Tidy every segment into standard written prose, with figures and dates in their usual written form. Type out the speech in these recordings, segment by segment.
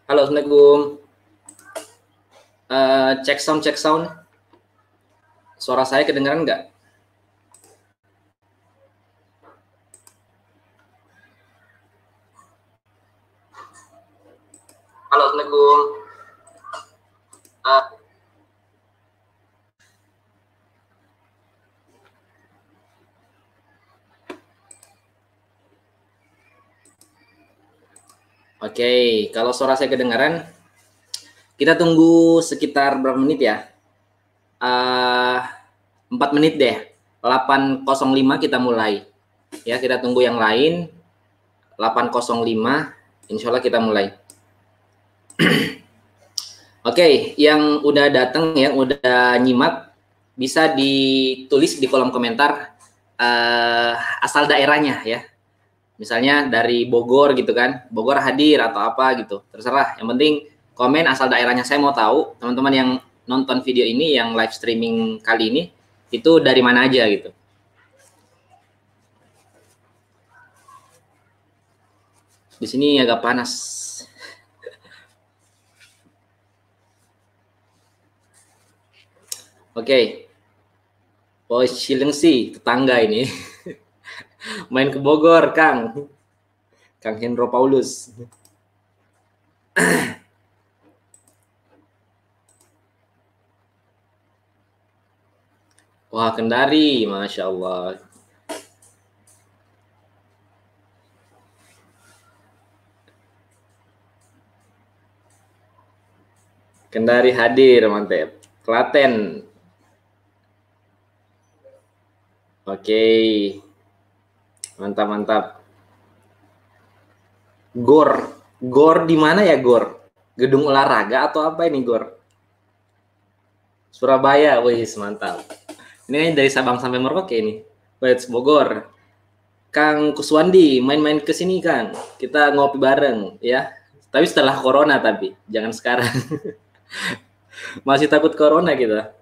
Halo, Assalamualaikum. Cek sound, cek sound. Suara saya kedengaran nggak? Halo, Assalamualaikum. Uh, Oke, kalau suara saya kedengaran, kita tunggu sekitar berapa menit ya? Uh, 4 menit deh. 8.05 kita mulai. Ya, kita tunggu yang lain. 8.05, insya Allah kita mulai. Oke, yang udah datang, yang udah nyimak, bisa ditulis di kolom komentar asal daerahnya ya. Misalnya dari Bogor gitu kan, Bogor hadir atau apa gitu, terserah. Yang penting komen asal daerahnya, saya mau tahu teman-teman yang nonton video ini, yang live streaming kali ini, itu dari mana aja gitu. Di sini agak panas. Oke, oh Cilengsi, tetangga ini. Main ke Bogor, Kang Hendro Paulus. Wah, Kendari, Masya Allah. Kendari hadir, mantep. Klaten, oke, mantap mantap. Gor, Gor di mana ya Gor? Gedung olahraga atau apa ini Gor? Surabaya, wih mantap. Ini dari Sabang sampai Merauke ini. Wih, Bogor. Kang Kuswandi, main-main ke sini Kang. Kita ngopi bareng ya. Tapi setelah corona, tapi jangan sekarang. Masih takut corona kita.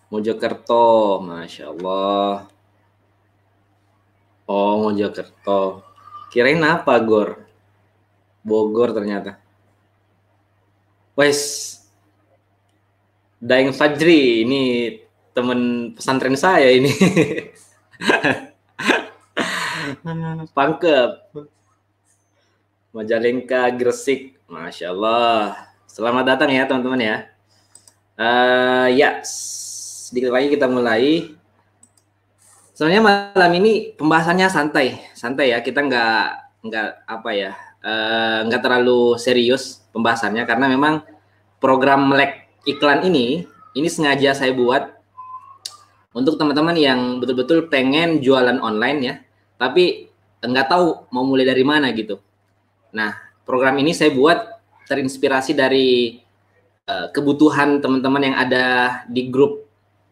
Mojokerto, Masya Allah. Oh, Mojokerto. Kirain apa Gor? Bogor ternyata. Wes, Daeng Fajri, ini temen pesantren saya ini. Pangkep. Majalengka, Gresik. Masya Allah. Selamat datang ya teman-teman ya. Ya, sedikit lagi kita mulai. Sebenarnya malam ini pembahasannya santai, santai ya. Kita nggak apa ya, nggak terlalu serius pembahasannya karena memang program melek iklan ini sengaja saya buat untuk teman-teman yang betul-betul pengen jualan online ya, tapi nggak tahu mau mulai dari mana gitu. Nah, program ini saya buat terinspirasi dari kebutuhan teman-teman yang ada di grup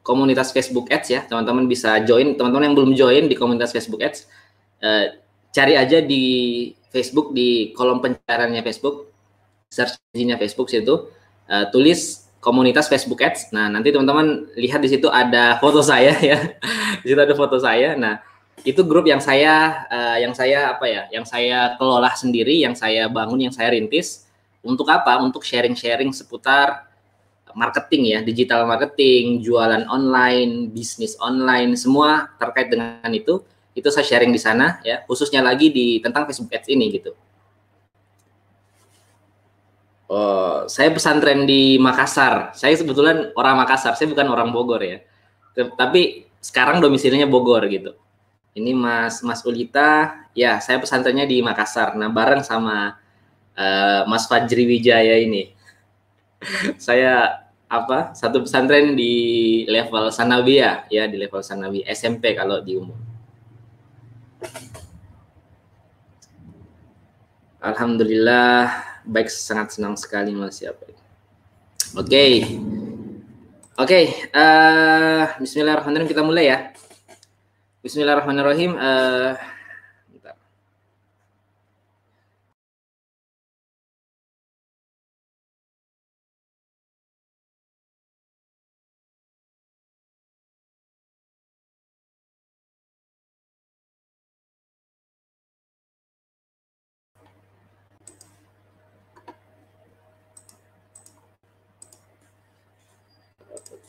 komunitas Facebook Ads ya. Teman-teman bisa join, teman-teman yang belum join di komunitas Facebook Ads, cari aja di Facebook, di kolom pencariannya Facebook, search engine-nya Facebook situ, tulis komunitas Facebook Ads. Nah, nanti teman-teman lihat di situ ada foto saya ya. Di situ ada foto saya. Nah, itu grup yang saya apa ya, yang saya kelola sendiri, yang saya bangun, yang saya rintis. Untuk apa? Untuk sharing-sharing seputar marketing ya, digital marketing, jualan online, bisnis online, semua terkait dengan itu saya sharing di sana ya, khususnya lagi di tentang Facebook Ads ini gitu. Oh, saya pesantren di Makassar. Saya sebetulnya orang Makassar, saya bukan orang Bogor ya. Tapi sekarang domisilinya Bogor gitu. Ini Mas Ulita, ya saya pesantrennya di Makassar. Nah, bareng sama Mas Fajri Wijaya ini. Saya apa? Satu pesantren di level sanawiyah ya, di level sanawi SMP kalau di umum. Alhamdulillah baik, sangat senang sekali Mas ya. Oke. Okay. Oke, Bismillahirrahmanirrahim, kita mulai ya. Bismillahirrahmanirrahim.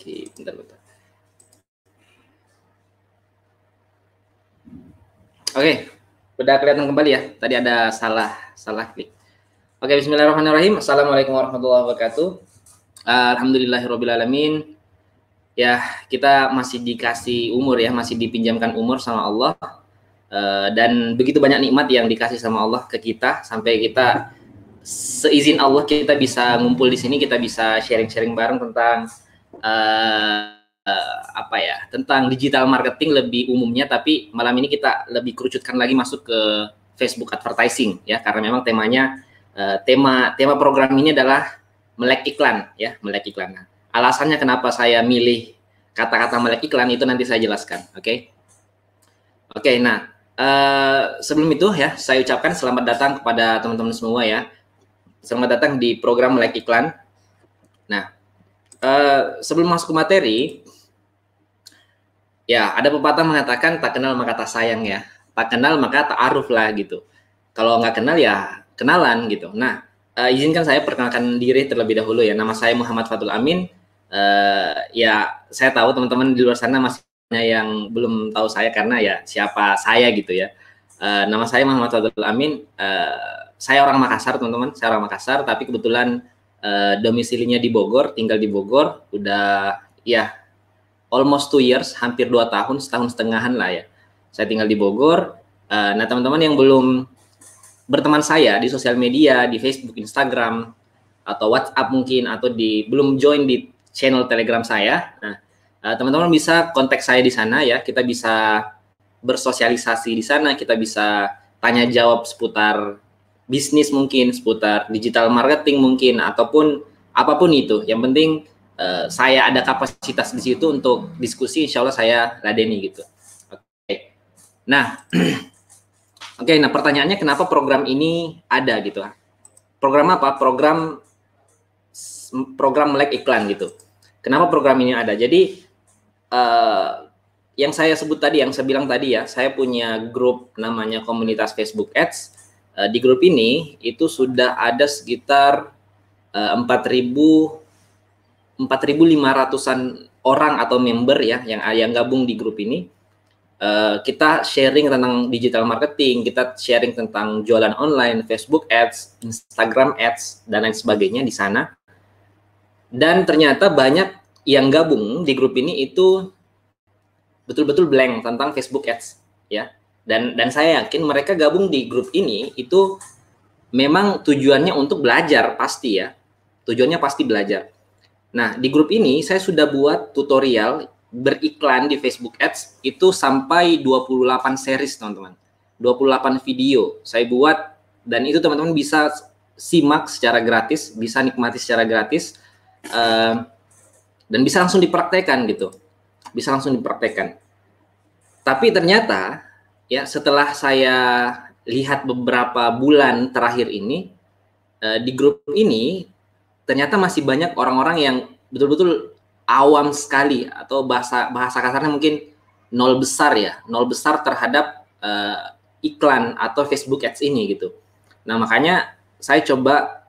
Oke, bentar. Oke, udah kelihatan kembali ya. Tadi ada salah klik. Oke, bismillahirrahmanirrahim. Assalamualaikum warahmatullahi wabarakatuh. Alhamdulillahirrabbilalamin. Ya, kita masih dikasih umur ya, masih dipinjamkan umur sama Allah. Dan begitu banyak nikmat yang dikasih sama Allah ke kita, sampai kita seizin Allah kita bisa ngumpul di sini, kita bisa sharing-sharing bareng tentang tentang digital marketing lebih umumnya, tapi malam ini kita lebih kerucutkan lagi masuk ke Facebook advertising ya, karena memang temanya tema program ini adalah melek iklan ya, melek iklan. Nah, alasannya kenapa saya milih kata-kata melek iklan itu nanti saya jelaskan, oke? Oke, nah sebelum itu ya saya ucapkan selamat datang kepada teman-teman semua ya. Selamat datang di program melek iklan. Nah, sebelum masuk ke materi, ya ada pepatah mengatakan tak kenal maka tak sayang ya, tak kenal maka tak aruf lah gitu. Kalau nggak kenal ya kenalan gitu. Nah, izinkan saya perkenalkan diri terlebih dahulu ya. Nama saya Muhammad Fatul Amin. Ya saya tahu teman-teman di luar sana masih yang belum tahu saya karena ya siapa saya gitu ya. Nama saya Muhammad Fatul Amin. Saya orang Makassar teman-teman. Saya orang Makassar, tapi kebetulan domisilinya di Bogor, tinggal di Bogor. Udah ya almost 2 years, hampir 2 tahun, setahun setengahan lah ya. Saya tinggal di Bogor. Nah teman-teman yang belum berteman saya di sosial media, di Facebook, Instagram, atau WhatsApp mungkin, atau belum join di channel Telegram saya, nah teman-teman bisa kontak saya di sana ya. Kita bisa bersosialisasi di sana, kita bisa tanya jawab seputar bisnis mungkin, seputar digital marketing mungkin, ataupun apapun itu. Yang penting saya ada kapasitas di situ untuk diskusi, insya Allah saya ladeni gitu. Oke. Nah, oke, nah pertanyaannya kenapa program ini ada gitu? Program apa? Program melek iklan gitu. Kenapa program ini ada? Jadi yang saya sebut tadi, yang saya bilang tadi ya, saya punya grup namanya komunitas Facebook Ads. Di grup ini itu sudah ada sekitar 4.500-an orang atau member ya yang gabung di grup ini. Kita sharing tentang digital marketing, kita sharing tentang jualan online, Facebook Ads, Instagram Ads, dan lain sebagainya di sana. Dan ternyata banyak yang gabung di grup ini itu betul-betul blank tentang Facebook Ads ya. Dan saya yakin mereka gabung di grup ini itu memang tujuannya untuk belajar pasti ya. Tujuannya pasti belajar. Nah, di grup ini saya sudah buat tutorial beriklan di Facebook Ads itu sampai 28 series, teman-teman. 28 video saya buat, dan itu teman-teman bisa simak secara gratis, bisa nikmati secara gratis, dan bisa langsung dipraktekkan gitu. Bisa langsung dipraktekkan. Tapi ternyata ya setelah saya lihat beberapa bulan terakhir ini, di grup ini ternyata masih banyak orang-orang yang betul-betul awam sekali, atau bahasa kasarnya mungkin nol besar ya, nol besar terhadap iklan atau Facebook Ads ini gitu. Nah makanya saya coba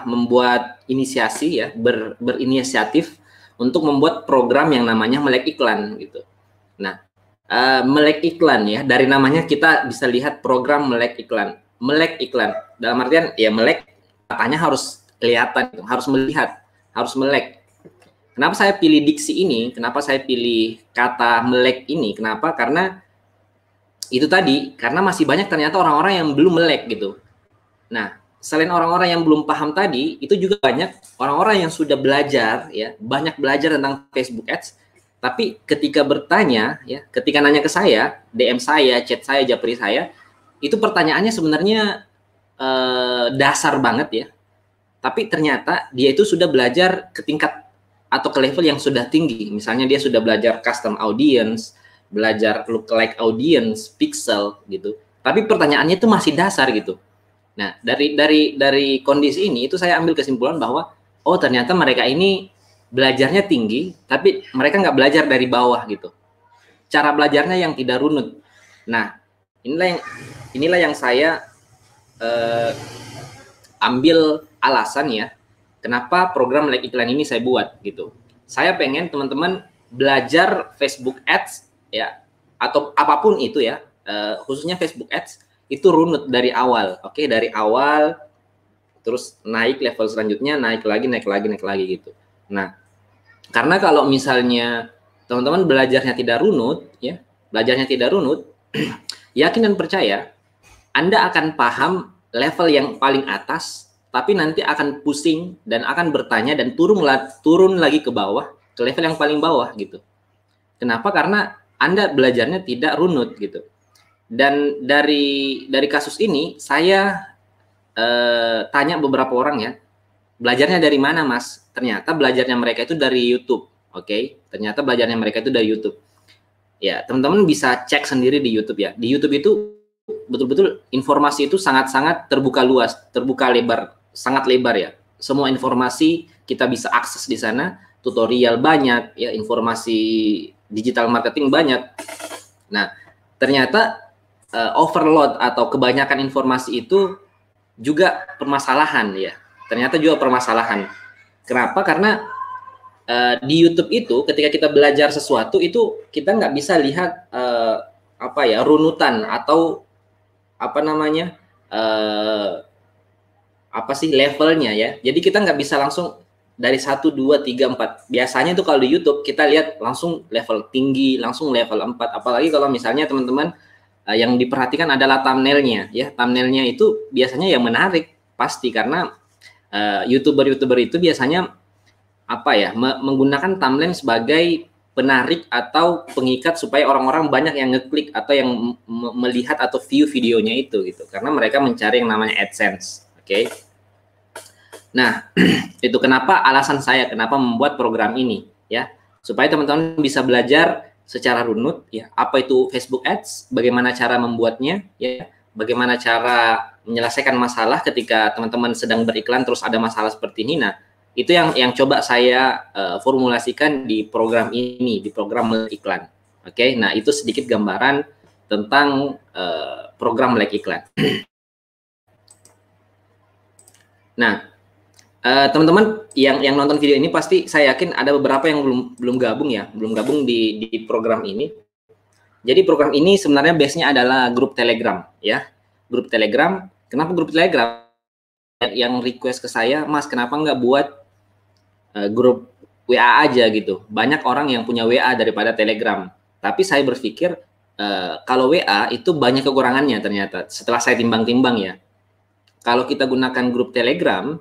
membuat inisiasi ya, berinisiatif untuk membuat program yang namanya melek iklan gitu. Nah melek iklan ya, dari namanya kita bisa lihat program melek iklan. Melek iklan dalam artian ya melek, matanya harus kelihatan, harus melihat, harus melek. Kenapa saya pilih diksi ini? Kenapa saya pilih kata melek ini? Kenapa? Karena itu tadi, karena masih banyak ternyata orang-orang yang belum melek gitu. Nah, selain orang-orang yang belum paham tadi, itu juga banyak orang-orang yang sudah belajar ya, banyak belajar tentang Facebook Ads, tapi ketika bertanya ya, ketika nanya ke saya, DM saya, chat saya, japri saya, itu pertanyaannya sebenarnya dasar banget ya. Tapi ternyata dia itu sudah belajar ke tingkat atau ke level yang sudah tinggi. Misalnya dia sudah belajar custom audience, belajar lookalike audience, pixel gitu. Tapi pertanyaannya itu masih dasar gitu. Nah, dari kondisi ini itu saya ambil kesimpulan bahwa oh ternyata mereka ini belajarnya tinggi, tapi mereka nggak belajar dari bawah gitu. Cara belajarnya yang tidak runut. Nah, inilah yang saya ambil alasan ya, kenapa program like iklan ini saya buat gitu. Saya pengen teman-teman belajar Facebook Ads ya, atau apapun itu ya, khususnya Facebook Ads itu runut dari awal, oke, dari awal terus naik level selanjutnya, naik lagi gitu. Nah, karena kalau misalnya teman-teman belajarnya tidak runut ya, yakin dan percaya Anda akan paham level yang paling atas, tapi nanti akan pusing dan akan bertanya dan turun lagi ke bawah, ke level yang paling bawah gitu. Kenapa? Karena Anda belajarnya tidak runut gitu. Dan dari kasus ini saya tanya beberapa orang ya, belajarnya dari mana Mas? Ternyata belajarnya mereka itu dari YouTube, oke? Ternyata belajarnya mereka itu dari YouTube. Ya, teman-teman bisa cek sendiri di YouTube ya. Di YouTube itu betul-betul informasi itu sangat-sangat terbuka luas, terbuka lebar, sangat lebar ya. Semua informasi kita bisa akses di sana, tutorial banyak, ya, informasi digital marketing banyak. Nah, ternyata overload atau kebanyakan informasi itu juga permasalahan ya. Ternyata juga permasalahan. Kenapa? Karena di YouTube itu ketika kita belajar sesuatu itu kita nggak bisa lihat runutan atau levelnya ya. Jadi kita nggak bisa langsung dari 1, 2, 3, 4. Biasanya itu kalau di YouTube kita lihat langsung level tinggi, langsung level 4. Apalagi kalau misalnya teman-teman yang diperhatikan adalah thumbnailnya ya. Thumbnailnya itu biasanya yang menarik pasti, karena YouTuber itu biasanya menggunakan thumbnail sebagai penarik atau pengikat supaya orang-orang banyak yang ngeklik atau yang melihat atau view videonya itu gitu, karena mereka mencari yang namanya AdSense. Oke. Nah, itu kenapa alasan saya kenapa membuat program ini ya, supaya teman-teman bisa belajar secara runut ya, apa itu Facebook Ads, bagaimana cara membuatnya ya, bagaimana cara menyelesaikan masalah ketika teman-teman sedang beriklan terus ada masalah seperti ini. Nah, itu yang coba saya formulasikan di program ini, di program Melek Iklan. Oke, nah itu sedikit gambaran tentang program Melek Iklan. Nah, teman-teman yang nonton video ini pasti saya yakin ada beberapa yang belum gabung ya, belum gabung di program ini. Jadi program ini sebenarnya base-nya adalah grup Telegram ya, grup Telegram. Kenapa grup Telegram? Yang request ke saya, Mas, kenapa nggak buat grup WA aja gitu? Banyak orang yang punya WA daripada Telegram. Tapi saya berpikir kalau WA itu banyak kekurangannya ternyata. Setelah saya timbang-timbang ya, kalau kita gunakan grup Telegram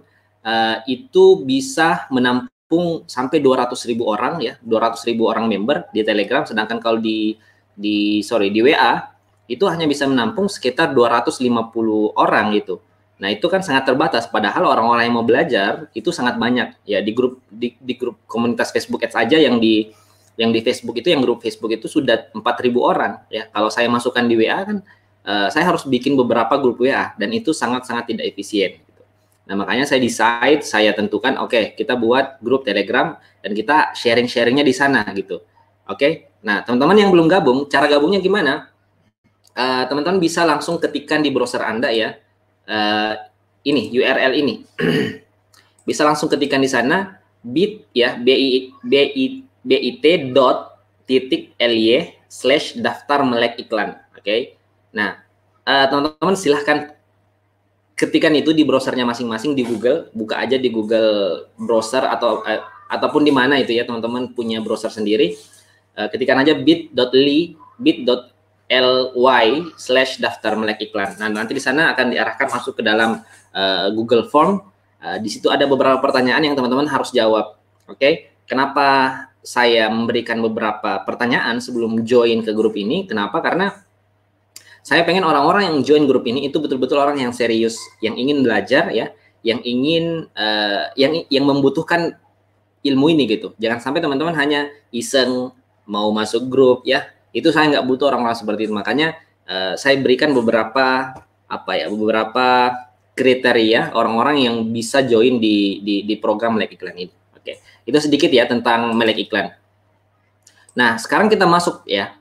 itu bisa menampung sampai 200.000 orang ya, 200.000 orang member di Telegram. Sedangkan kalau di WA itu hanya bisa menampung sekitar 250 orang gitu. Nah, itu kan sangat terbatas, padahal orang-orang yang mau belajar itu sangat banyak ya. Di grup komunitas Facebook Ads aja yang di Facebook itu, yang grup Facebook itu sudah 4.000 orang ya. Kalau saya masukkan di WA kan saya harus bikin beberapa grup WA dan itu sangat-sangat tidak efisien gitu. Nah, makanya saya tentukan oke, kita buat grup Telegram dan kita sharing-sharingnya di sana gitu. Oke. Nah, teman-teman yang belum gabung, cara gabungnya gimana? Teman-teman bisa langsung ketikkan di browser Anda ya. Ini URL ini bisa langsung ketikkan di sana bit ya, bit.ly/daftar melek iklan. Oke. Nah, teman-teman silahkan ketikkan itu di browsernya masing-masing di Google, buka aja di Google browser ataupun di mana itu ya, teman-teman punya browser sendiri. Ketikkan aja bit.ly/daftar melek iklan. Nah, nanti di sana akan diarahkan masuk ke dalam Google Form. Di situ ada beberapa pertanyaan yang teman-teman harus jawab. Oke. Kenapa saya memberikan beberapa pertanyaan sebelum join ke grup ini? Kenapa? Karena saya pengen orang-orang yang join grup ini itu betul-betul orang yang serius, yang ingin belajar ya, yang ingin yang membutuhkan ilmu ini gitu. Jangan sampai teman-teman hanya iseng mau masuk grup ya. Itu saya nggak butuh orang-orang seperti itu. Makanya saya berikan beberapa kriteria orang-orang yang bisa join di program Melek Iklan ini. Oke, itu sedikit ya tentang Melek Iklan. Nah, sekarang kita masuk ya.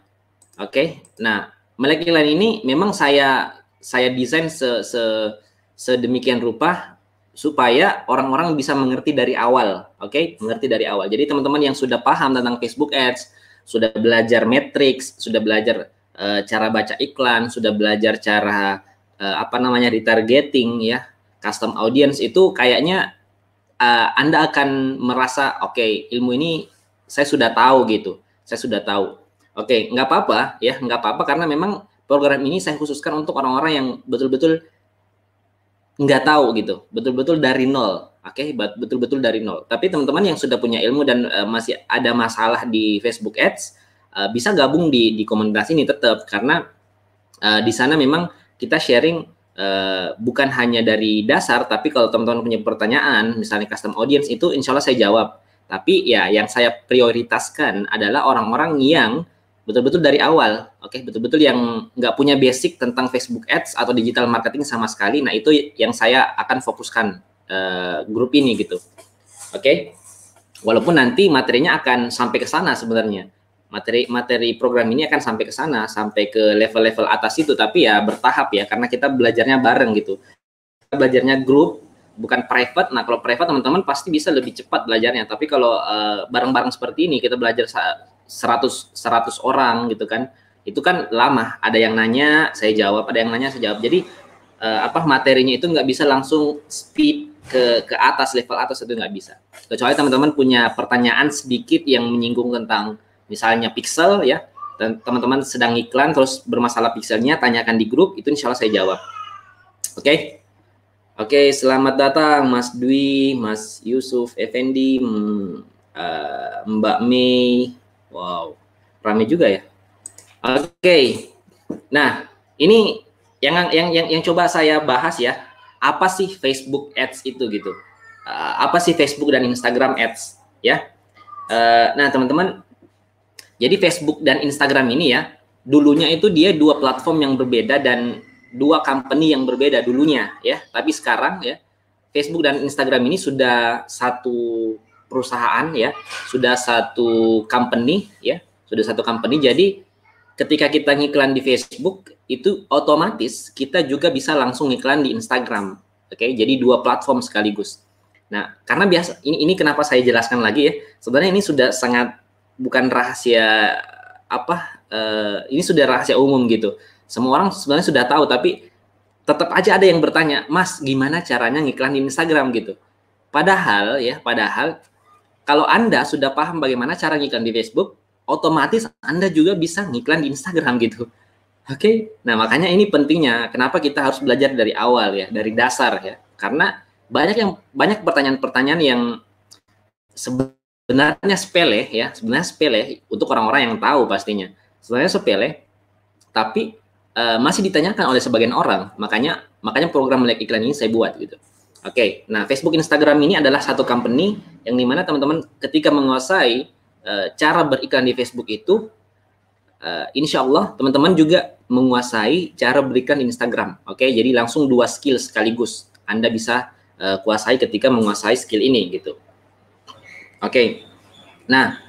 Oke, nah Melek Iklan ini memang saya desain sedemikian rupa supaya orang-orang bisa mengerti dari awal, oke? Mengerti dari awal. Jadi teman-teman yang sudah paham tentang Facebook Ads, sudah belajar matrix, sudah belajar cara baca iklan, sudah belajar cara retargeting ya, custom audience, itu kayaknya Anda akan merasa oke, ilmu ini saya sudah tahu gitu. Saya sudah tahu. Oke, nggak apa-apa ya, nggak apa-apa karena memang program ini saya khususkan untuk orang-orang yang betul-betul nggak tahu gitu, betul-betul dari nol, oke, betul-betul dari nol. Tapi teman-teman yang sudah punya ilmu dan masih ada masalah di Facebook Ads, bisa gabung di komunitas ini tetap, karena di sana memang kita sharing bukan hanya dari dasar, tapi kalau teman-teman punya pertanyaan, misalnya custom audience, itu insya Allah saya jawab. Tapi ya yang saya prioritaskan adalah orang-orang yang betul-betul dari awal, oke, betul-betul yang nggak punya basic tentang Facebook Ads atau digital marketing sama sekali. Nah, itu yang saya akan fokuskan grup ini gitu, oke. Walaupun nanti materinya akan sampai ke sana sebenarnya, materi program ini akan sampai ke sana, sampai ke level-level atas itu, tapi ya bertahap ya, karena kita belajarnya bareng gitu. Kita belajarnya grup, bukan private. Nah, kalau private teman-teman pasti bisa lebih cepat belajarnya, tapi kalau bareng-bareng seperti ini, kita belajar 100 orang gitu kan, itu kan lama. Ada yang nanya saya jawab, ada yang nanya saya jawab. Jadi materinya itu nggak bisa langsung speed ke atas, level atas itu nggak bisa, kecuali teman-teman punya pertanyaan sedikit yang menyinggung tentang misalnya pixel ya, dan teman-teman sedang iklan terus bermasalah pixelnya, tanyakan di grup, itu insya Allah saya jawab. Oke. Oke, selamat datang Mas Dwi, Mas Yusuf Effendi, Mbak Mei. Wow, ramai juga ya. Oke. Nah, ini yang coba saya bahas ya. Apa sih Facebook Ads itu gitu? Apa sih Facebook dan Instagram Ads ya? Nah, teman-teman, jadi Facebook dan Instagram ini ya, dulunya itu dia dua platform yang berbeda dan dua company yang berbeda dulunya ya. Tapi sekarang ya, Facebook dan Instagram ini sudah satu perusahaan ya, sudah satu company ya, sudah satu company. Jadi ketika kita ngiklan di Facebook itu otomatis kita juga bisa langsung ngiklan di Instagram. Oke, jadi dua platform sekaligus. Nah, karena biasa ini kenapa saya jelaskan lagi ya. Sebenarnya ini sudah sangat bukan rahasia ini sudah rahasia umum gitu. Semua orang sebenarnya sudah tahu, tapi tetap aja ada yang bertanya, Mas, gimana caranya ngiklan di Instagram gitu. Padahal kalau Anda sudah paham bagaimana cara ngiklan di Facebook, otomatis Anda juga bisa ngiklan di Instagram gitu. Oke. Nah, makanya ini pentingnya kenapa kita harus belajar dari awal ya, dari dasar ya. Karena banyak pertanyaan-pertanyaan yang sebenarnya sepele ya, sebenarnya sepele untuk orang-orang yang tahu pastinya. Sebenarnya sepele, tapi masih ditanyakan oleh sebagian orang. Makanya program melek iklan ini saya buat gitu. Oke. Nah, Facebook Instagram ini adalah satu company yang dimana teman-teman ketika menguasai cara beriklan di Facebook itu, insya Allah teman-teman juga menguasai cara beriklan di Instagram. Oke, jadi langsung dua skill sekaligus Anda bisa kuasai ketika menguasai skill ini gitu. Oke. Nah,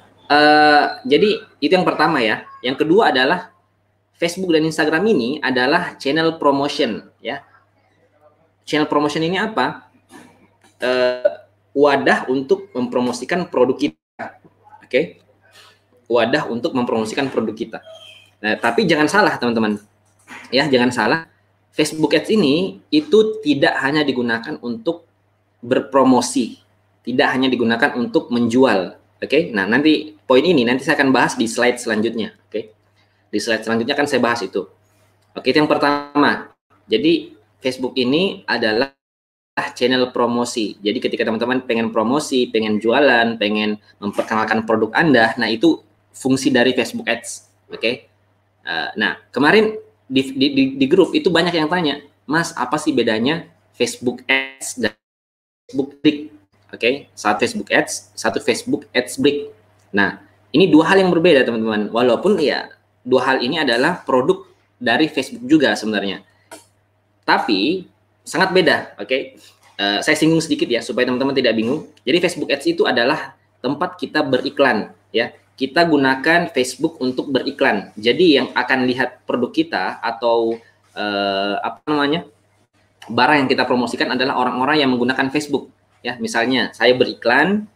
jadi itu yang pertama ya. Yang kedua adalah Facebook dan Instagram ini adalah channel promotion ya. Channel promotion ini apa? Wadah untuk mempromosikan produk kita. Oke. Wadah untuk mempromosikan produk kita. Nah, tapi jangan salah teman-teman. Ya, jangan salah. Facebook Ads ini itu tidak hanya digunakan untuk berpromosi, tidak hanya digunakan untuk menjual. Oke. Nah, nanti poin ini nanti saya akan bahas di slide selanjutnya. Oke. Di slide selanjutnya akan saya bahas itu. Oke, itu yang pertama. Jadi Facebook ini adalah channel promosi. Jadi ketika teman-teman pengen promosi, pengen jualan, pengen memperkenalkan produk Anda, nah itu fungsi dari Facebook Ads. Oke. Nah, kemarin di grup itu banyak yang tanya, Mas, apa sih bedanya Facebook Ads dan Facebook Brick? Oke, satu Facebook Ads, satu Facebook Ads Brick. Nah, ini dua hal yang berbeda, teman-teman. Walaupun ya dua hal ini adalah produk dari Facebook juga sebenarnya. Tapi sangat beda, oke? Saya singgung sedikit ya supaya teman-teman tidak bingung. Jadi Facebook Ads itu adalah tempat kita beriklan, ya. Kita gunakan Facebook untuk beriklan. Jadi yang akan lihat produk kita atau barang yang kita promosikan adalah orang-orang yang menggunakan Facebook. Ya, misalnya saya beriklan,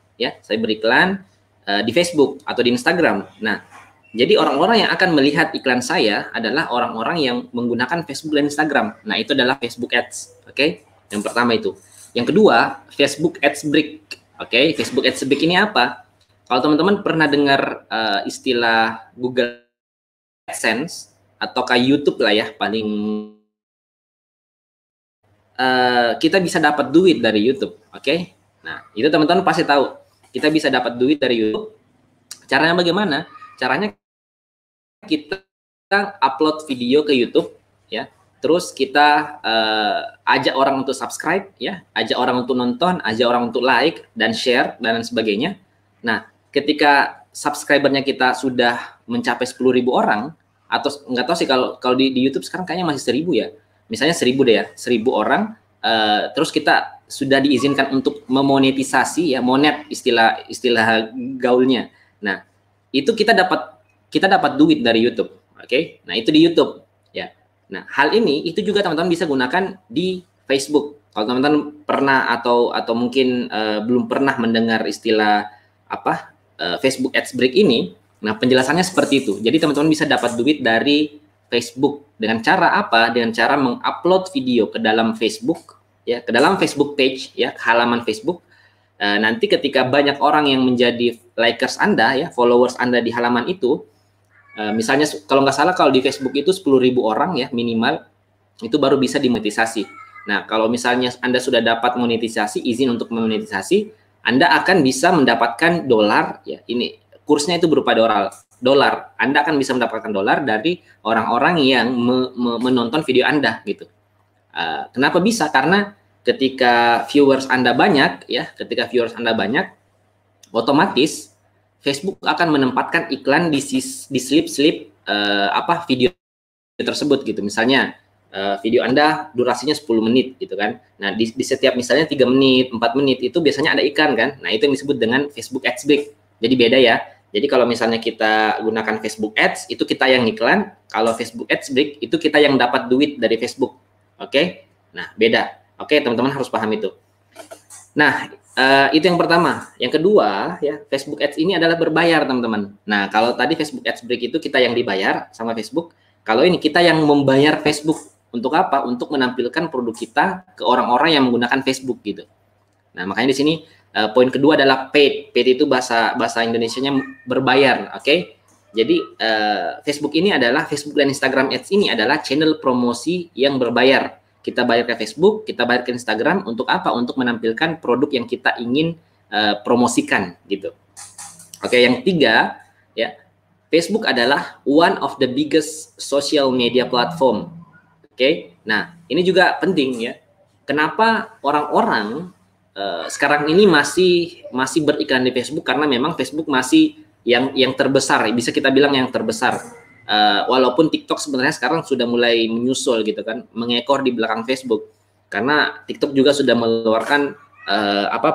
di Facebook atau di Instagram. Nah, jadi orang-orang yang akan melihat iklan saya adalah orang-orang yang menggunakan Facebook dan Instagram. Nah, itu adalah Facebook Ads. Oke, yang pertama itu. Yang kedua, Facebook Ads Break. Oke, Facebook Ads Break ini apa? Kalau teman-teman pernah dengar istilah Google AdSense ataukah YouTube lah ya, paling kita bisa dapat duit dari YouTube. Oke, nah itu teman-teman pasti tahu. Kita bisa dapat duit dari YouTube. Caranya bagaimana? Caranya kita upload video ke YouTube, ya. Terus kita ajak orang untuk subscribe, ya, ajak orang untuk nonton, ajak orang untuk like dan share dan lain sebagainya. Nah, ketika subscribernya kita sudah mencapai 10.000 orang, atau nggak tahu sih kalau di YouTube sekarang kayaknya masih 1.000 ya. Misalnya 1.000 deh ya, 1.000 orang. Terus kita sudah diizinkan untuk memonetisasi, ya, monet istilah gaulnya. Nah, itu kita dapat duit dari YouTube. Oke, nah itu di YouTube, ya. Nah, hal ini itu juga teman-teman bisa gunakan di Facebook. Kalau teman-teman pernah atau mungkin belum pernah mendengar istilah apa Facebook Ads Break ini, nah penjelasannya seperti itu. Jadi teman-teman bisa dapat duit dari Facebook dengan cara apa? Dengan cara mengupload video ke dalam Facebook, ya, ke dalam Facebook page, ya, ke halaman Facebook. Nanti ketika banyak orang yang menjadi likers Anda, ya, followers Anda di halaman itu, misalnya kalau nggak salah kalau di Facebook itu 10.000 orang, ya, minimal, itu baru bisa dimonetisasi. Nah, kalau misalnya Anda sudah dapat monetisasi, izin untuk monetisasi, Anda akan bisa mendapatkan dolar, ya, ini kursnya itu berupa dolar. Anda akan bisa mendapatkan dolar dari orang-orang yang menonton video Anda, gitu. Kenapa bisa? Karena ketika viewers Anda banyak, ya, otomatis Facebook akan menempatkan iklan di slip-slip video tersebut, gitu. Misalnya video Anda durasinya 10 menit, gitu kan. Nah, di setiap misalnya 3 menit, 4 menit itu biasanya ada iklan kan. Nah, itu yang disebut dengan Facebook Ads Break. Jadi beda ya. Jadi kalau misalnya kita gunakan Facebook Ads, itu kita yang iklan. Kalau Facebook Ads Break, itu kita yang dapat duit dari Facebook. Oke? Nah, beda. Oke, teman-teman harus paham itu. Nah, itu yang pertama. Yang kedua, ya, Facebook Ads ini adalah berbayar, teman-teman. Nah, kalau tadi Facebook Ads Break itu kita yang dibayar sama Facebook. Kalau ini kita yang membayar Facebook. Untuk apa? Untuk menampilkan produk kita ke orang-orang yang menggunakan Facebook, gitu. Nah, makanya di sini poin kedua adalah paid. Paid itu bahasa Indonesianya berbayar, oke? Jadi Facebook ini adalah, Facebook dan Instagram Ads ini adalah channel promosi yang berbayar. Kita bayar ke Facebook, kita bayar ke Instagram untuk apa? Untuk menampilkan produk yang kita ingin promosikan, gitu. Oke, yang tiga, ya, Facebook adalah one of the biggest social media platform. Oke, nah ini juga penting, ya. Kenapa orang-orang sekarang ini masih beriklan di Facebook? Karena memang Facebook masih yang terbesar, bisa kita bilang yang terbesar. Walaupun TikTok sebenarnya sekarang sudah mulai menyusul, gitu kan, mengekor di belakang Facebook. Karena TikTok juga sudah mengeluarkan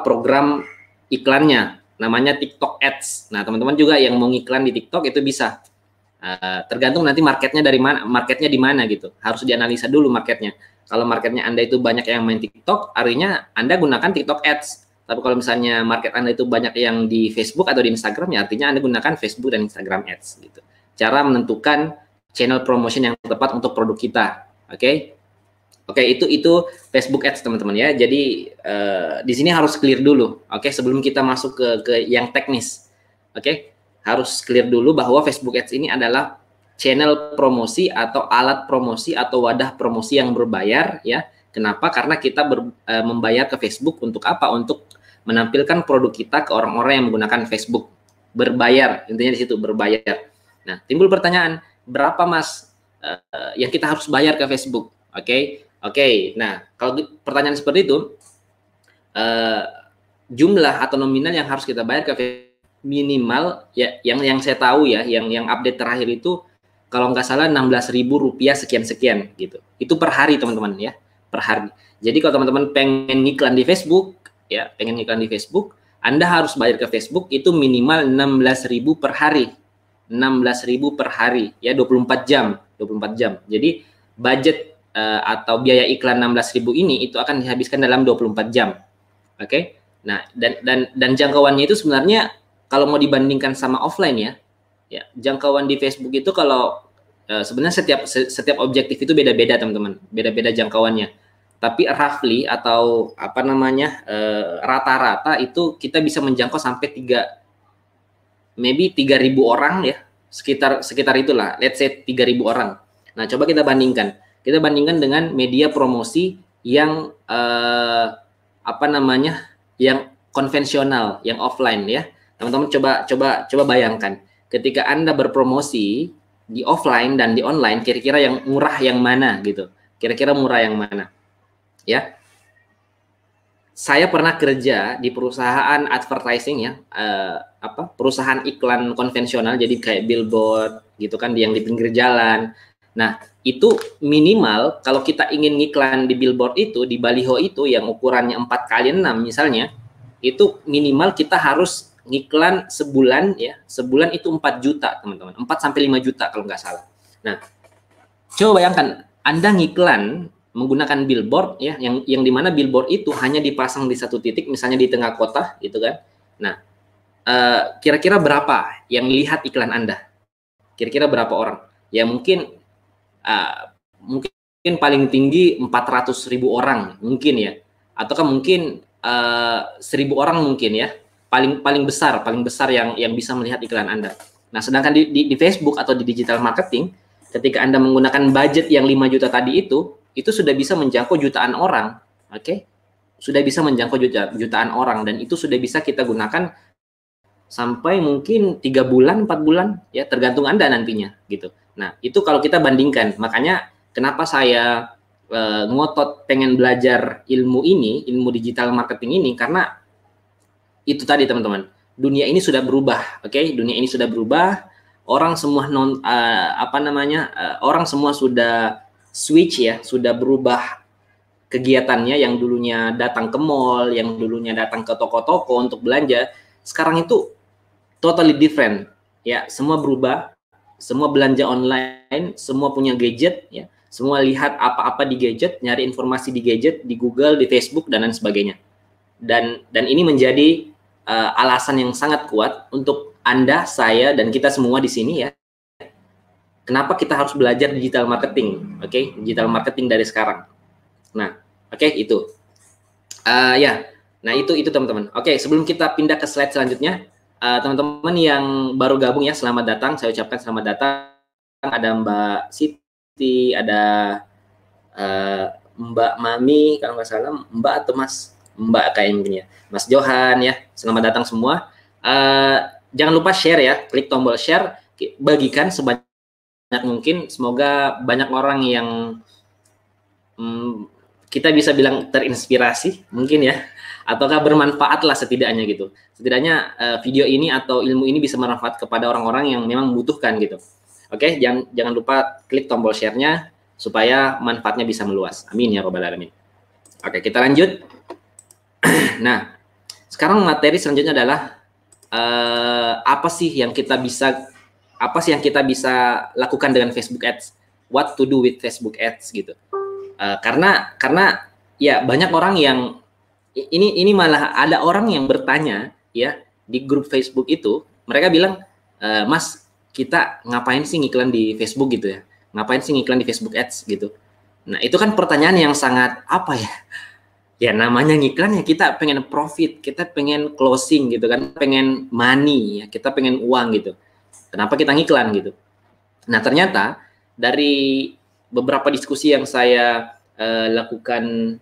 program iklannya, namanya TikTok Ads. Nah, teman-teman juga yang mau iklan di TikTok itu bisa. Tergantung nanti marketnya di mana, gitu. Harus dianalisa dulu marketnya. Kalau marketnya Anda itu banyak yang main TikTok, artinya Anda gunakan TikTok Ads. Tapi kalau misalnya market Anda itu banyak yang di Facebook atau di Instagram, ya artinya Anda gunakan Facebook dan Instagram Ads, gitu. Cara menentukan channel promotion yang tepat untuk produk kita. Oke, itu Facebook Ads, teman-teman, ya. Jadi di sini harus clear dulu, oke, sebelum kita masuk ke yang teknis. Oke, harus clear dulu bahwa Facebook Ads ini adalah channel promosi atau alat promosi atau wadah promosi yang berbayar, ya. Kenapa? Karena kita membayar ke Facebook untuk apa? Untuk menampilkan produk kita ke orang-orang yang menggunakan Facebook. Berbayar, intinya di situ, berbayar. Nah, timbul pertanyaan, berapa, Mas, yang kita harus bayar ke Facebook? Oke. Nah, kalau pertanyaan seperti itu, jumlah atau nominal yang harus kita bayar ke Facebook minimal, ya, yang saya tahu, ya, yang update terakhir itu kalau nggak salah Rp16.000 sekian gitu. Itu per hari, teman-teman, ya, per hari. Jadi kalau teman-teman pengen iklan di Facebook, ya, Anda harus bayar ke Facebook itu minimal 16.000 per hari. 16.000 per hari, ya, 24 jam. Jadi budget atau biaya iklan 16.000 ini itu akan dihabiskan dalam 24 jam. Oke. Nah, dan jangkauannya itu sebenarnya kalau mau dibandingkan sama offline ya jangkauan di Facebook itu kalau sebenarnya setiap objektif itu beda-beda teman-teman, beda-beda jangkauannya. Tapi roughly atau apa namanya rata-rata itu kita bisa menjangkau sampai 3.000 orang ya, sekitar itulah, let's say 3.000 orang. Nah, coba kita bandingkan dengan media promosi yang apa namanya, yang konvensional, yang offline ya. Teman-teman coba bayangkan, ketika Anda berpromosi di offline dan di online, kira-kira yang murah yang mana gitu? Kira-kira murah yang mana? Ya. Saya pernah kerja di perusahaan advertising ya, perusahaan iklan konvensional, jadi kayak billboard gitu kan, yang di pinggir jalan. Nah, itu minimal kalau kita ingin ngiklan di billboard itu, di baliho itu yang ukurannya 4x6 misalnya, itu minimal kita harus ngiklan sebulan ya, sebulan itu 4 juta teman-teman, 4 sampai 5 juta kalau nggak salah. Nah, coba bayangkan Anda ngiklan menggunakan billboard ya, yang dimana billboard itu hanya dipasang di satu titik, misalnya di tengah kota gitu kan. Nah, kira-kira berapa yang lihat iklan Anda? Kira-kira berapa orang? Ya mungkin paling tinggi 400.000 orang mungkin ya, ataukah mungkin 1.000 orang mungkin ya, paling besar yang bisa melihat iklan Anda. Nah, sedangkan di Facebook atau di digital marketing, ketika Anda menggunakan budget yang 5 juta tadi itu sudah bisa menjangkau jutaan orang, oke? Sudah bisa menjangkau jutaan orang, dan itu sudah bisa kita gunakan sampai mungkin 3 bulan, 4 bulan, ya tergantung Anda nantinya gitu. Nah, itu kalau kita bandingkan, makanya kenapa saya ngotot pengen belajar ilmu digital marketing ini, karena itu tadi teman-teman, dunia ini sudah berubah, oke? Dunia ini sudah berubah, orang semua orang semua sudah switch ya, sudah berubah kegiatannya, yang dulunya datang ke mall, yang dulunya datang ke toko-toko untuk belanja, sekarang itu totally different ya, semua berubah, semua belanja online, semua punya gadget ya, semua lihat apa-apa di gadget, nyari informasi di gadget, di Google, di Facebook dan lain sebagainya. Dan ini menjadi alasan yang sangat kuat untuk Anda, saya, dan kita semua di sini ya, kenapa kita harus belajar digital marketing, oke? Digital marketing dari sekarang. Nah, oke, itu. Ya, nah itu teman-teman. Oke, sebelum kita pindah ke slide selanjutnya, teman-teman yang baru gabung ya, selamat datang. Saya ucapkan selamat datang. Ada Mbak Siti, ada Mbak Mami, kalau nggak salah, Mbak atau Mas, Mbak kayak mungkin ya, Mas Johan ya, selamat datang semua. Jangan lupa share ya, klik tombol share, bagikan sebanyak mungkin. Semoga banyak orang yang kita bisa bilang terinspirasi mungkin ya, ataukah bermanfaat lah setidaknya gitu. Setidaknya video ini atau ilmu ini bisa bermanfaat kepada orang-orang yang memang membutuhkan gitu. Oke, jangan lupa klik tombol share-nya supaya manfaatnya bisa meluas. Amin ya robbal alamin. Oke, kita lanjut. Nah, sekarang materi selanjutnya adalah apa sih yang kita bisa lakukan dengan Facebook Ads? What to do with Facebook Ads gitu. Karena ya banyak orang yang ini malah ada orang yang bertanya ya di grup Facebook itu, mereka bilang, Mas, kita ngapain sih ngiklan di Facebook gitu ya, ngapain sih ngiklan di Facebook Ads gitu. Nah, itu kan pertanyaan yang sangat apa ya, ya namanya ngiklan ya, kita pengen profit, kita pengen closing gitu kan, pengen money ya, kita pengen uang gitu, kenapa kita ngiklan gitu. Nah, ternyata dari beberapa diskusi yang saya lakukan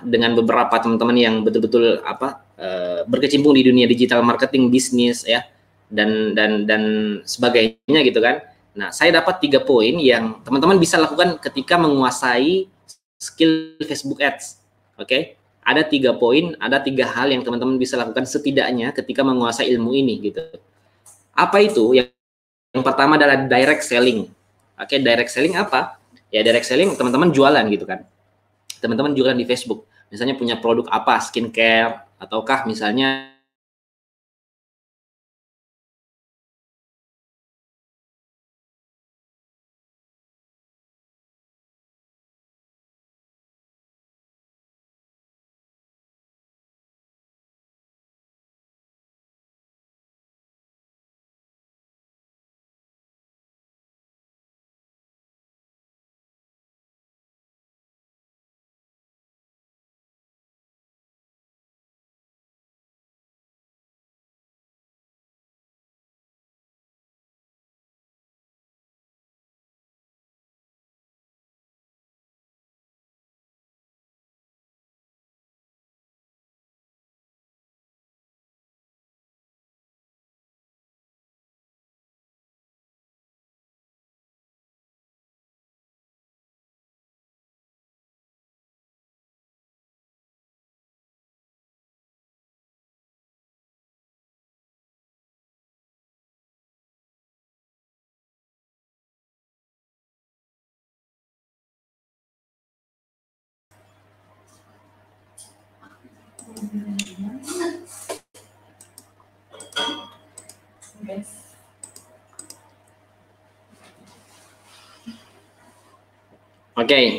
dengan beberapa teman-teman yang betul-betul berkecimpung di dunia digital marketing, bisnis ya, dan sebagainya gitu kan. Nah, saya dapat 3 poin yang teman-teman bisa lakukan ketika menguasai skill Facebook Ads. Oke? Ada 3 poin, ada 3 hal yang teman-teman bisa lakukan setidaknya ketika menguasai ilmu ini gitu. Apa itu? Yang pertama adalah direct selling. Oke, direct selling apa? Ya, direct selling teman-teman jualan gitu kan. Teman-teman jualan di Facebook. Misalnya punya produk apa, skincare, ataukah misalnya Oke,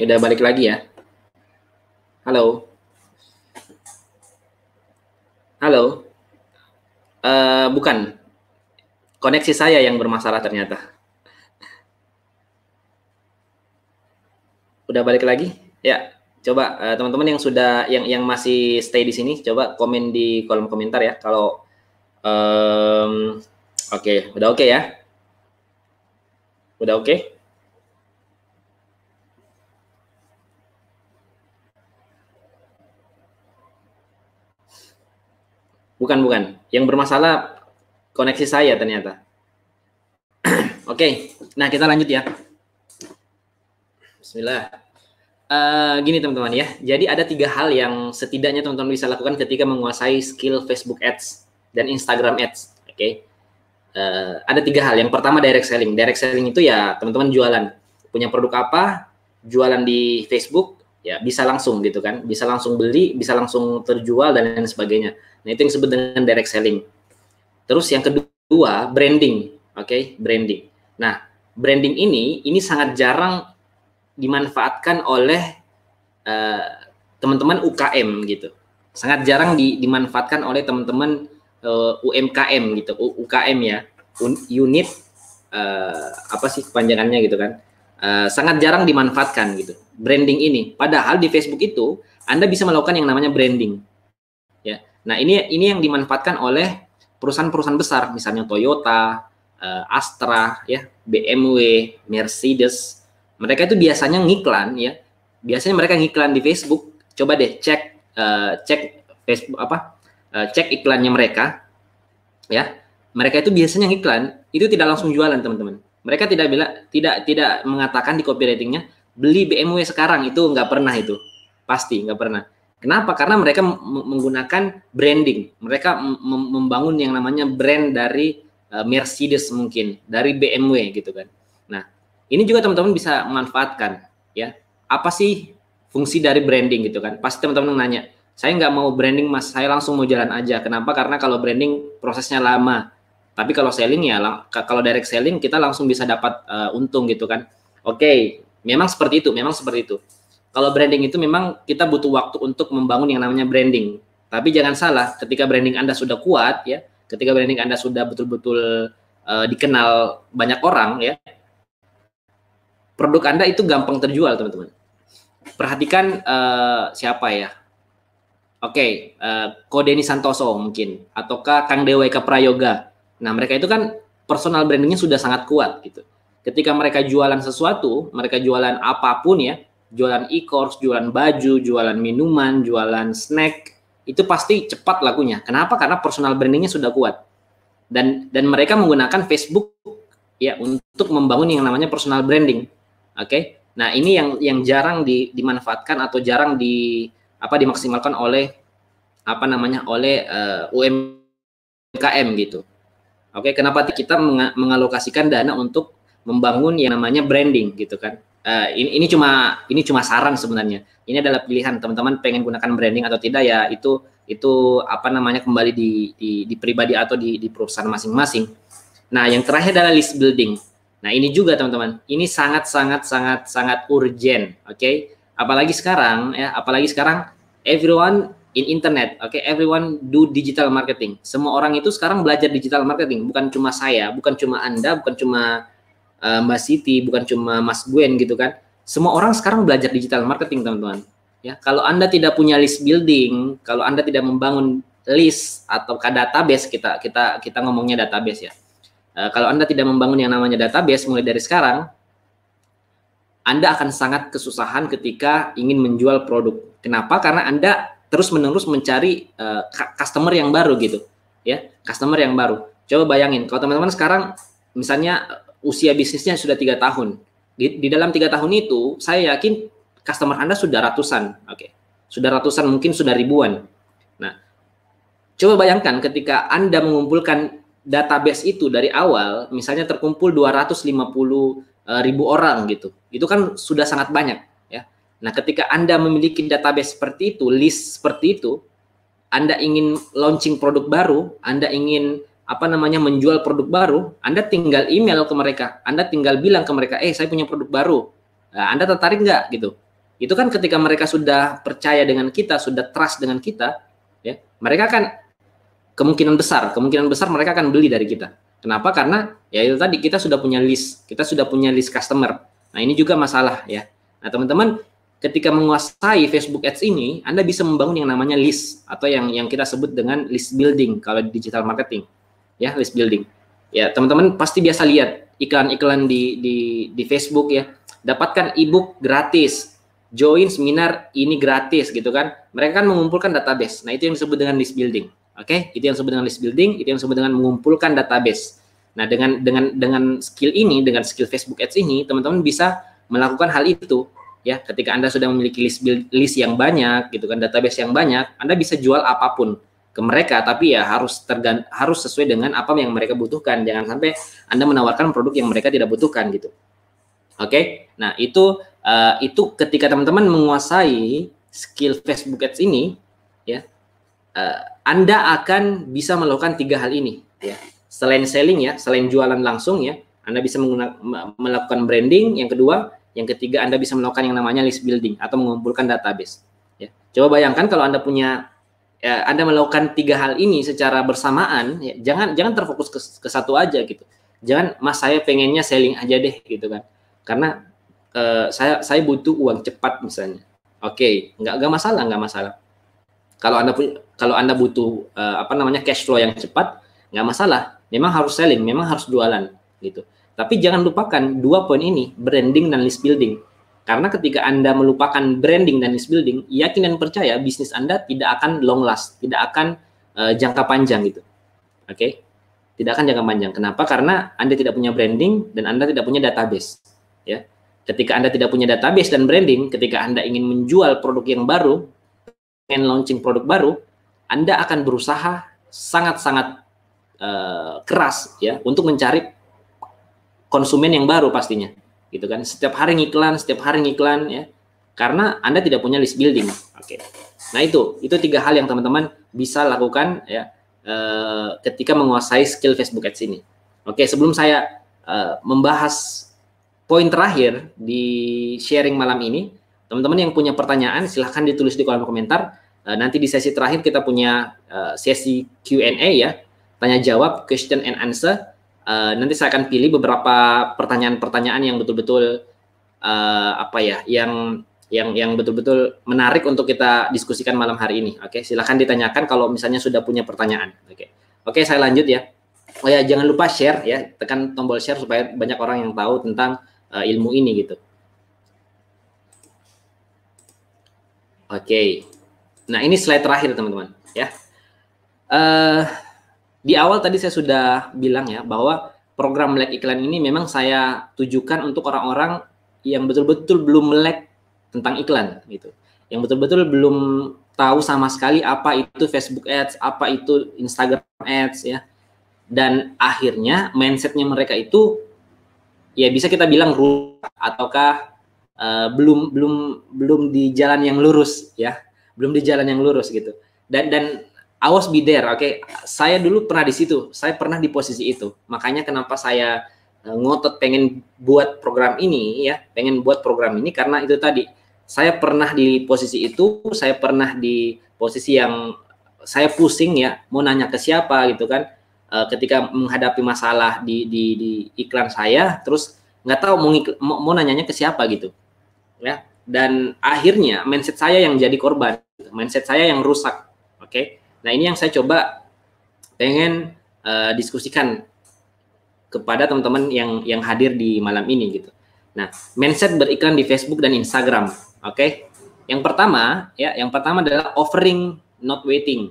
udah balik lagi ya. Halo. Halo. Bukan. Koneksi saya yang bermasalah ternyata. Udah balik lagi? Ya. Coba teman-teman yang sudah yang masih stay di sini, coba komen di kolom komentar ya. Kalau oke, udah oke ya? Udah oke? Bukan. Yang bermasalah koneksi saya ternyata. Oke, nah kita lanjut ya. Bismillah. Gini teman-teman ya, jadi ada 3 hal yang setidaknya teman-teman bisa lakukan ketika menguasai skill Facebook Ads dan Instagram Ads. Oke, ada 3 hal. Yang pertama direct selling. Direct selling itu ya teman-teman jualan, punya produk apa, jualan di Facebook, ya bisa langsung gitu kan, bisa langsung beli, bisa langsung terjual dan lain sebagainya. Nah itu yang disebut dengan direct selling. Terus yang kedua branding, oke, branding. Nah branding ini sangat jarang dimanfaatkan oleh teman-teman UKM gitu. Sangat jarang dimanfaatkan oleh teman-teman UMKM gitu, UKM ya, unit apa sih kepanjangannya gitu kan. Sangat jarang dimanfaatkan gitu. Branding ini. Padahal di Facebook itu Anda bisa melakukan yang namanya branding. Ya. Nah, ini yang dimanfaatkan oleh perusahaan-perusahaan besar, misalnya Toyota, Astra, ya, BMW, Mercedes. Mereka itu biasanya ngiklan ya. Biasanya mereka ngiklan di Facebook. Coba deh cek Facebook cek iklannya mereka ya. Mereka itu biasanya ngiklan, itu tidak langsung jualan, teman-teman. Mereka tidak mengatakan di copywritingnya beli BMW sekarang, itu nggak pernah, itu pasti nggak pernah. Kenapa? Karena mereka menggunakan branding. Mereka membangun yang namanya brand dari Mercedes mungkin, dari BMW gitu kan. Nah, ini juga teman-teman bisa memanfaatkan ya. Apa sih fungsi dari branding gitu kan? Pasti teman-teman nanya, saya nggak mau branding mas, saya langsung mau jalan aja. Kenapa? Karena kalau branding prosesnya lama. Tapi kalau selling ya, kalau direct selling kita langsung bisa dapat untung gitu kan. Oke, memang seperti itu, Kalau branding itu memang kita butuh waktu untuk membangun yang namanya branding. Tapi jangan salah, ketika branding Anda sudah kuat ya, ketika branding Anda sudah betul-betul dikenal banyak orang ya, produk Anda itu gampang terjual, teman-teman. Perhatikan siapa ya? Oke, Ko Denny Santoso mungkin, ataukah Kang Dewa Eka Prayoga. Nah, mereka itu kan personal brandingnya sudah sangat kuat gitu. Ketika mereka jualan sesuatu, mereka jualan apapun ya, jualan e-course, jualan baju, jualan minuman, jualan snack, itu pasti cepat lakunya. Kenapa? Karena personal brandingnya sudah kuat. Dan mereka menggunakan Facebook ya untuk membangun yang namanya personal branding. Oke. Nah, ini yang jarang dimanfaatkan atau jarang dimaksimalkan oleh oleh UMKM gitu. Oke, kenapa kita mengalokasikan dana untuk membangun yang namanya branding gitu kan? Ini cuma saran sebenarnya. Ini adalah pilihan teman-teman pengen gunakan branding atau tidak ya, itu kembali di pribadi atau di perusahaan masing-masing. Nah, yang terakhir adalah list building. Nah, ini juga teman-teman, ini sangat urgent, oke? Apalagi sekarang everyone in internet, oke? Everyone do digital marketing. Semua orang itu sekarang belajar digital marketing, bukan cuma saya, bukan cuma Anda, bukan cuma Mbak Siti, bukan cuma Mas Gwen gitu kan. Semua orang sekarang belajar digital marketing, teman-teman. Ya, kalau Anda tidak punya list building, kalau Anda tidak membangun list atau database, kita ngomongnya database ya. Kalau Anda tidak membangun yang namanya database mulai dari sekarang, Anda akan sangat kesusahan ketika ingin menjual produk. Kenapa? Karena Anda terus-menerus mencari customer yang baru gitu, ya, customer yang baru. Coba bayangin, kalau teman-teman sekarang misalnya usia bisnisnya sudah 3 tahun, di dalam 3 tahun itu, saya yakin customer Anda sudah ratusan, oke, sudah ratusan, mungkin sudah ribuan. Nah, coba bayangkan ketika Anda mengumpulkan database itu dari awal, misalnya terkumpul 250.000 orang gitu, itu kan sudah sangat banyak ya. Nah, ketika Anda memiliki database seperti itu, list seperti itu, Anda ingin launching produk baru, Anda ingin menjual produk baru, Anda tinggal email ke mereka, Anda tinggal bilang ke mereka, saya punya produk baru, Anda tertarik nggak gitu. Itu kan ketika mereka sudah percaya dengan kita, sudah trust dengan kita, ya, mereka kan kemungkinan besar mereka akan beli dari kita. Kenapa? Karena ya itu tadi, kita sudah punya list customer. Nah, ini juga masalah ya. Nah, teman-teman, ketika menguasai Facebook Ads ini, Anda bisa membangun yang namanya list, atau yang kita sebut dengan list building kalau di digital marketing. Ya, list building. Ya, teman-teman pasti biasa lihat iklan-iklan di Facebook ya. Dapatkan ebook gratis, join seminar ini gratis gitu kan. Mereka kan mengumpulkan database. Nah, itu yang disebut dengan list building. Oke, itu yang disebut dengan list building, itu yang disebut dengan mengumpulkan database. Nah, dengan skill ini, dengan skill Facebook Ads ini, teman-teman bisa melakukan hal itu ya. Ketika Anda sudah memiliki list yang banyak gitu kan, database yang banyak, Anda bisa jual apapun ke mereka, tapi ya harus sesuai dengan apa yang mereka butuhkan. Jangan sampai Anda menawarkan produk yang mereka tidak butuhkan gitu. Oke. Nah, itu ketika teman-teman menguasai skill Facebook Ads ini ya, Anda akan bisa melakukan 3 hal ini ya. Selain selling ya, selain jualan langsung ya, Anda bisa melakukan branding. Yang kedua, yang ketiga, Anda bisa melakukan yang namanya list building atau mengumpulkan database ya. Coba bayangkan kalau Anda Anda melakukan 3 hal ini secara bersamaan ya, jangan terfokus ke satu aja gitu. Jangan, Mas, saya pengennya selling aja deh gitu kan. Karena saya butuh uang cepat misalnya. Oke, nggak masalah. Kalau Anda butuh cash flow yang cepat, nggak masalah. Memang harus selling, memang harus jualan gitu. Tapi jangan lupakan 2 poin ini, branding dan list building. Karena ketika Anda melupakan branding dan list building, yakin dan percaya bisnis Anda tidak akan long last, tidak akan jangka panjang gitu. Oke? Tidak akan jangka panjang. Kenapa? Karena Anda tidak punya branding dan Anda tidak punya database. Ya. Ketika Anda tidak punya database dan branding, ketika Anda ingin menjual produk yang baru, ingin launching produk baru, Anda akan berusaha sangat-sangat keras ya untuk mencari konsumen yang baru pastinya, gitu kan. Setiap hari ngiklan ya, karena Anda tidak punya list building. Oke. Nah, itu 3 hal yang teman-teman bisa lakukan ya ketika menguasai skill Facebook Ads ini. Oke, sebelum saya membahas poin terakhir di sharing malam ini, teman-teman yang punya pertanyaan silahkan ditulis di kolom komentar. Nanti di sesi terakhir kita punya sesi Q&A ya, tanya jawab, question and answer. Nanti saya akan pilih beberapa pertanyaan-pertanyaan yang betul-betul yang betul-betul menarik untuk kita diskusikan malam hari ini. Oke, silahkan ditanyakan kalau misalnya sudah punya pertanyaan. Oke, saya lanjut ya. Oh ya, jangan lupa share ya, tekan tombol share supaya banyak orang yang tahu tentang ilmu ini gitu. Oke. Nah, ini slide terakhir teman-teman ya. Di awal tadi saya sudah bilang ya bahwa program melek iklan ini memang saya tujukan untuk orang-orang yang betul-betul belum melek tentang iklan gitu. Yang betul-betul belum tahu sama sekali apa itu Facebook Ads, apa itu Instagram Ads ya. Dan akhirnya mindsetnya mereka itu ya bisa kita bilang rusak ataukah belum di jalan yang lurus ya. Belum di jalan yang lurus gitu. Dan I was be there, oke. Saya dulu pernah di situ, saya pernah di posisi itu. Makanya kenapa saya ngotot pengen buat program ini ya, karena itu tadi. Saya pernah di posisi itu, saya pernah di posisi yang saya pusing ya, mau nanya ke siapa gitu kan. Ketika menghadapi masalah di iklan saya, terus nggak tahu mau nanyanya ke siapa gitu. Ya. Dan akhirnya mindset saya yang jadi korban, mindset saya yang rusak. Oke. Nah, ini yang saya coba pengen diskusikan kepada teman-teman yang hadir di malam ini gitu. Nah, mindset beriklan di Facebook dan Instagram. Oke. Yang pertama adalah offering not waiting.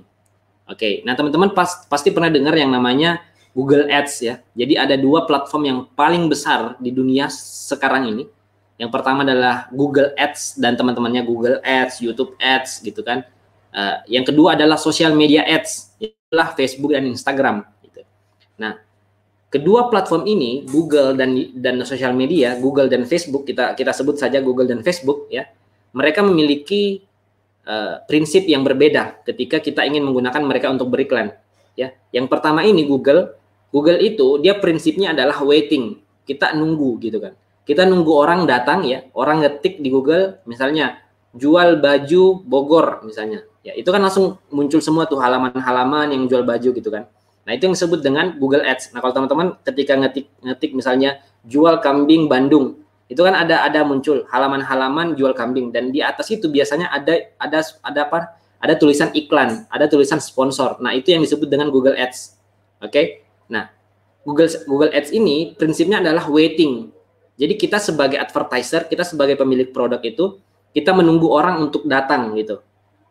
Oke. Nah, teman-teman pasti pernah dengar yang namanya Google Ads ya. Jadi ada 2 platform yang paling besar di dunia sekarang ini. Yang pertama adalah Google Ads dan teman-temannya Google Ads, YouTube Ads gitu kan. Yang kedua adalah social media ads, itulah Facebook dan Instagram. Gitu. Nah, kedua platform ini, Google dan social media, Google dan Facebook, kita sebut saja Google dan Facebook, ya, mereka memiliki prinsip yang berbeda ketika kita ingin menggunakan mereka untuk beriklan. Ya, yang pertama ini Google itu dia prinsipnya adalah waiting. Kita nunggu gitu kan. Kita nunggu orang datang ya, orang ngetik di Google misalnya jual baju Bogor misalnya. Ya, itu kan langsung muncul semua tuh halaman-halaman yang jual baju gitu kan. Nah, itu yang disebut dengan Google Ads. Nah, kalau teman-teman ketika ngetik misalnya jual kambing Bandung, itu kan ada muncul halaman-halaman jual kambing dan di atas itu biasanya ada apa? Ada tulisan iklan, ada tulisan sponsor. Nah, itu yang disebut dengan Google Ads. Oke. Nah, Google Ads ini prinsipnya adalah waiting. Jadi kita sebagai advertiser, kita sebagai pemilik produk itu, kita menunggu orang untuk datang gitu.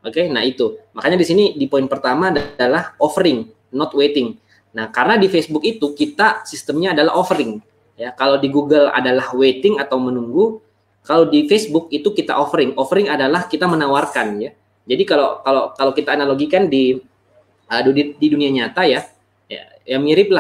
Oke, nah itu. Makanya di sini di poin pertama adalah offering, not waiting. Nah, karena di Facebook itu kita sistemnya adalah offering. Ya, kalau di Google adalah waiting atau menunggu, kalau di Facebook itu kita offering. Offering adalah kita menawarkan ya. Jadi kalau kita analogikan di dunia nyata ya mirip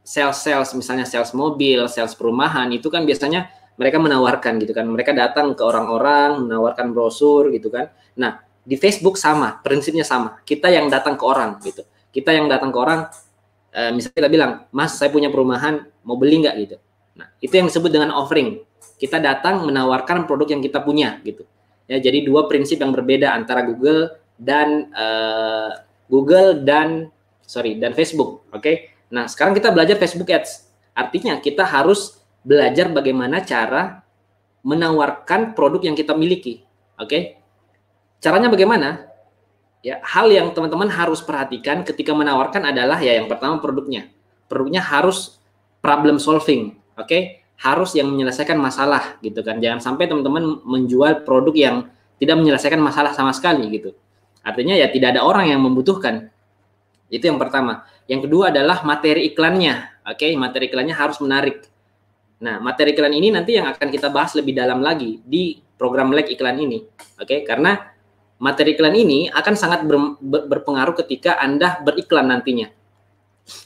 sales misalnya sales mobil, sales perumahan itu kan biasanya mereka menawarkan gitu kan. Mereka datang ke orang-orang menawarkan brosur gitu kan. Nah, di Facebook sama, prinsipnya sama. Kita yang datang ke orang gitu. Kita yang datang ke orang misalnya kita bilang, "Mas, saya punya perumahan, mau beli nggak?" gitu. Nah, itu yang disebut dengan offering. Kita datang menawarkan produk yang kita punya gitu. Ya, jadi dua prinsip yang berbeda antara Google dan Facebook. Oke. Nah, sekarang kita belajar Facebook Ads. Artinya kita harus belajar bagaimana cara menawarkan produk yang kita miliki. Oke. Caranya bagaimana? Ya, hal yang teman-teman harus perhatikan ketika menawarkan adalah ya yang pertama produknya. Produknya harus problem solving. Oke. Harus yang menyelesaikan masalah gitu kan. Jangan sampai teman-teman menjual produk yang tidak menyelesaikan masalah sama sekali gitu. Artinya ya tidak ada orang yang membutuhkan. Itu yang pertama. Yang kedua adalah materi iklannya. Oke, materi iklannya harus menarik. Nah, materi iklan ini nanti yang akan kita bahas lebih dalam lagi di program like iklan ini. Oke, karena materi iklan ini akan sangat berpengaruh ketika Anda beriklan nantinya.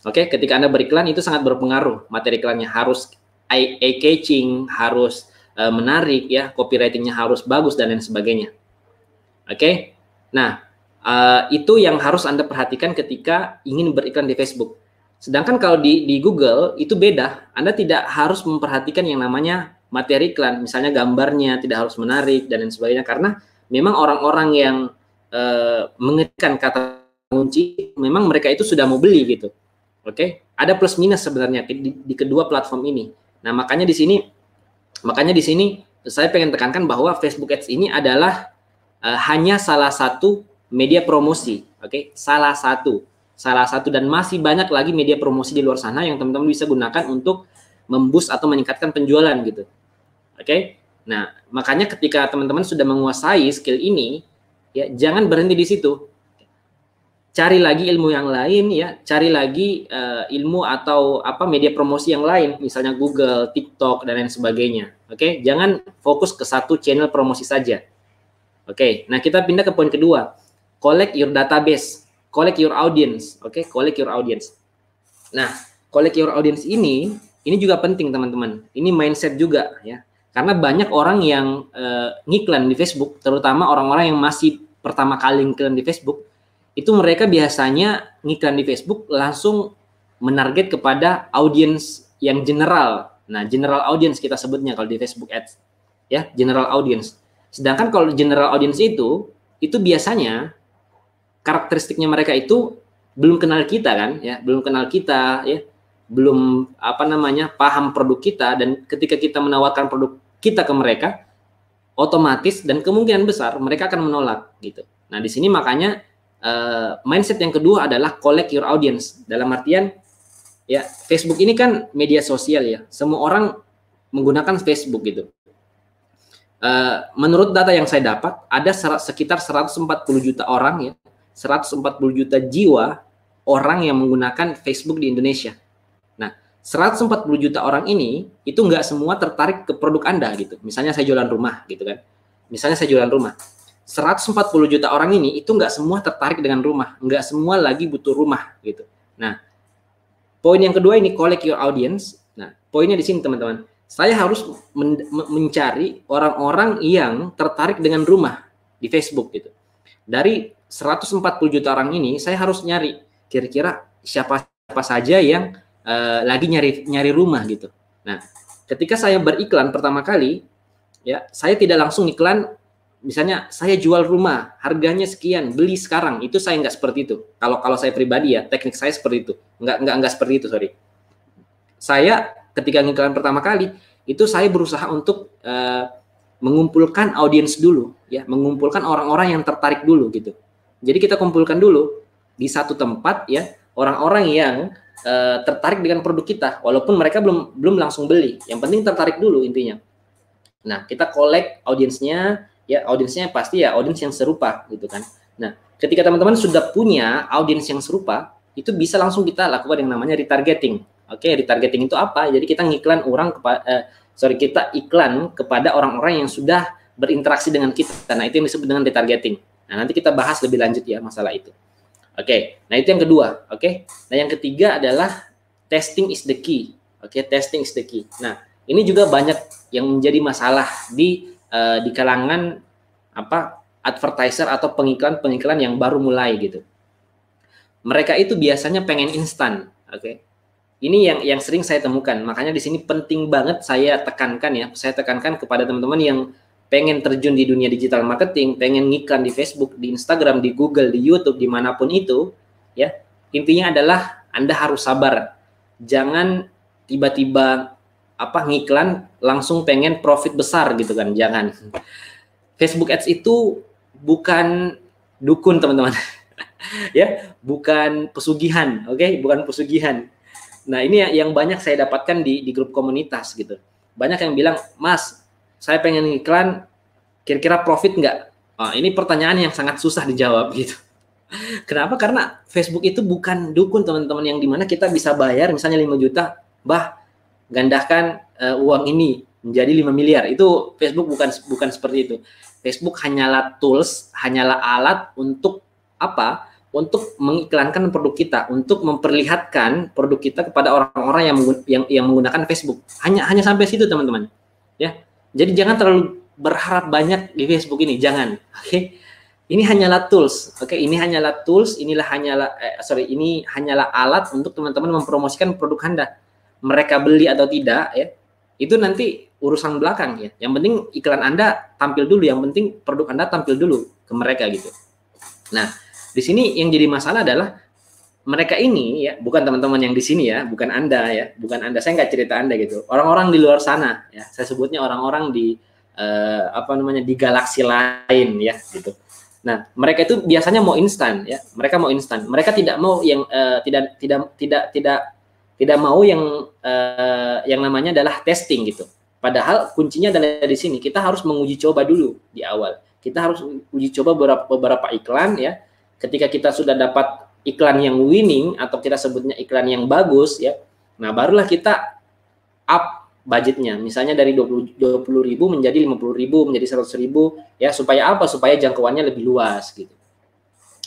Oke, ketika Anda beriklan itu sangat berpengaruh. Materi iklannya harus eye-catching, harus menarik ya, copywritingnya harus bagus dan lain sebagainya. Oke, nah itu yang harus Anda perhatikan ketika ingin beriklan di Facebook. Sedangkan kalau di Google itu beda, Anda tidak harus memperhatikan yang namanya materi iklan, misalnya gambarnya tidak harus menarik dan lain sebagainya, karena memang orang-orang yang mengetikkan kata kunci, memang mereka itu sudah mau beli gitu. Oke, ada plus minus sebenarnya di kedua platform ini. Nah, makanya di sini saya pengen tekankan bahwa Facebook Ads ini adalah hanya salah satu media promosi, oke? Salah satu dan masih banyak lagi media promosi di luar sana yang teman-teman bisa gunakan untuk memboost atau meningkatkan penjualan gitu. Oke? Nah, makanya ketika teman-teman sudah menguasai skill ini, ya jangan berhenti di situ. Cari lagi ilmu yang lain ya, cari lagi ilmu atau media promosi yang lain, misalnya Google, TikTok dan lain sebagainya. Oke, jangan fokus ke satu channel promosi saja. Oke, nah kita pindah ke poin kedua. Collect your database, collect your audience. Oke, collect your audience. Nah, collect your audience ini juga penting teman-teman. Ini mindset juga ya. Karena banyak orang yang ngiklan di Facebook, terutama orang-orang yang masih pertama kali ngiklan di Facebook, itu mereka biasanya ngiklan di Facebook langsung menarget kepada audience yang general. Nah, general audience kita sebutnya kalau di Facebook Ads. Ya, general audience. Sedangkan kalau general audience itu biasanya karakteristiknya mereka itu belum kenal kita kan, ya, belum kenal kita, ya, belum paham produk kita, dan ketika kita menawarkan produk kita ke mereka, otomatis dan kemungkinan besar mereka akan menolak gitu. Nah, di sini makanya mindset yang kedua adalah collect your audience. Dalam artian ya Facebook ini kan media sosial ya. Semua orang menggunakan Facebook gitu. Menurut data yang saya dapat ada sekitar 140 juta orang ya. 140 juta jiwa orang yang menggunakan Facebook di Indonesia. Nah, 140 juta orang ini itu nggak semua tertarik ke produk Anda gitu. Misalnya saya jualan rumah gitu kan. Misalnya saya jualan rumah. 140 juta orang ini itu nggak semua tertarik dengan rumah, nggak semua lagi butuh rumah gitu. Nah, poin yang kedua ini collect your audience. Nah, poinnya di sini teman-teman. Saya harus mencari orang-orang yang tertarik dengan rumah. di Facebook gitu. Dari 140 juta orang ini, saya harus nyari kira-kira siapa saja yang lagi nyari rumah gitu. Nah, ketika saya beriklan pertama kali, ya saya tidak langsung iklan. Misalnya saya jual rumah, harganya sekian, beli sekarang. Itu saya nggak seperti itu. Kalau saya pribadi ya, teknik saya seperti itu. Nggak seperti itu, sorry. Saya ketika ngiklan pertama kali, itu saya berusaha untuk mengumpulkan audiens dulu, ya, mengumpulkan orang-orang yang tertarik dulu gitu. Jadi kita kumpulkan dulu di satu tempat, ya, orang-orang yang tertarik dengan produk kita, walaupun mereka belum langsung beli. Yang penting tertarik dulu intinya. Nah, kita collect audiensnya. Ya, audiensnya pasti ya audiens yang serupa gitu kan. Nah, ketika teman-teman sudah punya audiens yang serupa, itu bisa langsung kita lakukan yang namanya retargeting. Oke, retargeting itu apa? Jadi kita ngiklan kita iklan kepada orang-orang yang sudah berinteraksi dengan kita. Nah, itu yang disebut dengan retargeting. Nah, nanti kita bahas lebih lanjut ya masalah itu. Oke, nah itu yang kedua. Oke, nah yang ketiga adalah testing is the key. Oke, testing is the key. Nah, ini juga banyak yang menjadi masalah di kalangan advertiser atau pengiklan yang baru mulai gitu. Mereka itu biasanya pengen instan, oke. Ini yang sering saya temukan. Makanya di sini penting banget saya tekankan kepada teman-teman yang pengen terjun di dunia digital marketing, pengen ngiklan di Facebook, di Instagram, di Google, di YouTube, dimanapun itu, ya. Intinya adalah Anda harus sabar. Jangan tiba-tiba ngiklan langsung pengen profit besar gitu kan, jangan. Facebook Ads itu bukan dukun teman-teman. Ya, bukan pesugihan, oke? Bukan pesugihan. Nah, ini yang banyak saya dapatkan di grup komunitas gitu. Banyak yang bilang, "Mas, saya pengen ngiklan, kira-kira profit nggak?" Ini pertanyaan yang sangat susah dijawab gitu. Kenapa? Karena Facebook itu bukan dukun teman-teman, yang dimana kita bisa bayar misalnya 5 juta, gandakan uang ini menjadi 5 miliar. Itu Facebook bukan seperti itu. Facebook hanyalah tools, hanyalah alat untuk untuk mengiklankan produk kita, untuk memperlihatkan produk kita kepada orang-orang yang menggunakan Facebook. Hanya sampai situ teman-teman. Ya. Jadi jangan terlalu berharap banyak di Facebook ini, jangan. Oke. Ini hanyalah tools. Oke, ini hanyalah tools, ini hanyalah alat untuk teman-teman mempromosikan produk Anda. Mereka beli atau tidak, ya, itu nanti urusan belakang ya. Yang penting iklan Anda tampil dulu, yang penting produk Anda tampil dulu ke mereka gitu. Nah, di sini yang jadi masalah adalah mereka ini ya, bukan teman-teman yang di sini ya, bukan Anda ya, bukan Anda. Saya nggak cerita Anda gitu. Orang-orang di luar sana ya, saya sebutnya orang-orang di di galaksi lain ya gitu. Nah, mereka itu biasanya mau instan ya. Mereka mau instan. Mereka tidak mau yang tidak mau yang namanya adalah testing gitu. Padahal kuncinya adalah di sini. Kita harus menguji coba dulu di awal. Kita harus uji coba beberapa iklan ya. Ketika kita sudah dapat iklan yang winning atau kita sebutnya iklan yang bagus ya. Nah, barulah kita up budgetnya. Misalnya dari 20.000 menjadi 50.000, menjadi 100.000 ya, supaya apa? Supaya jangkauannya lebih luas gitu.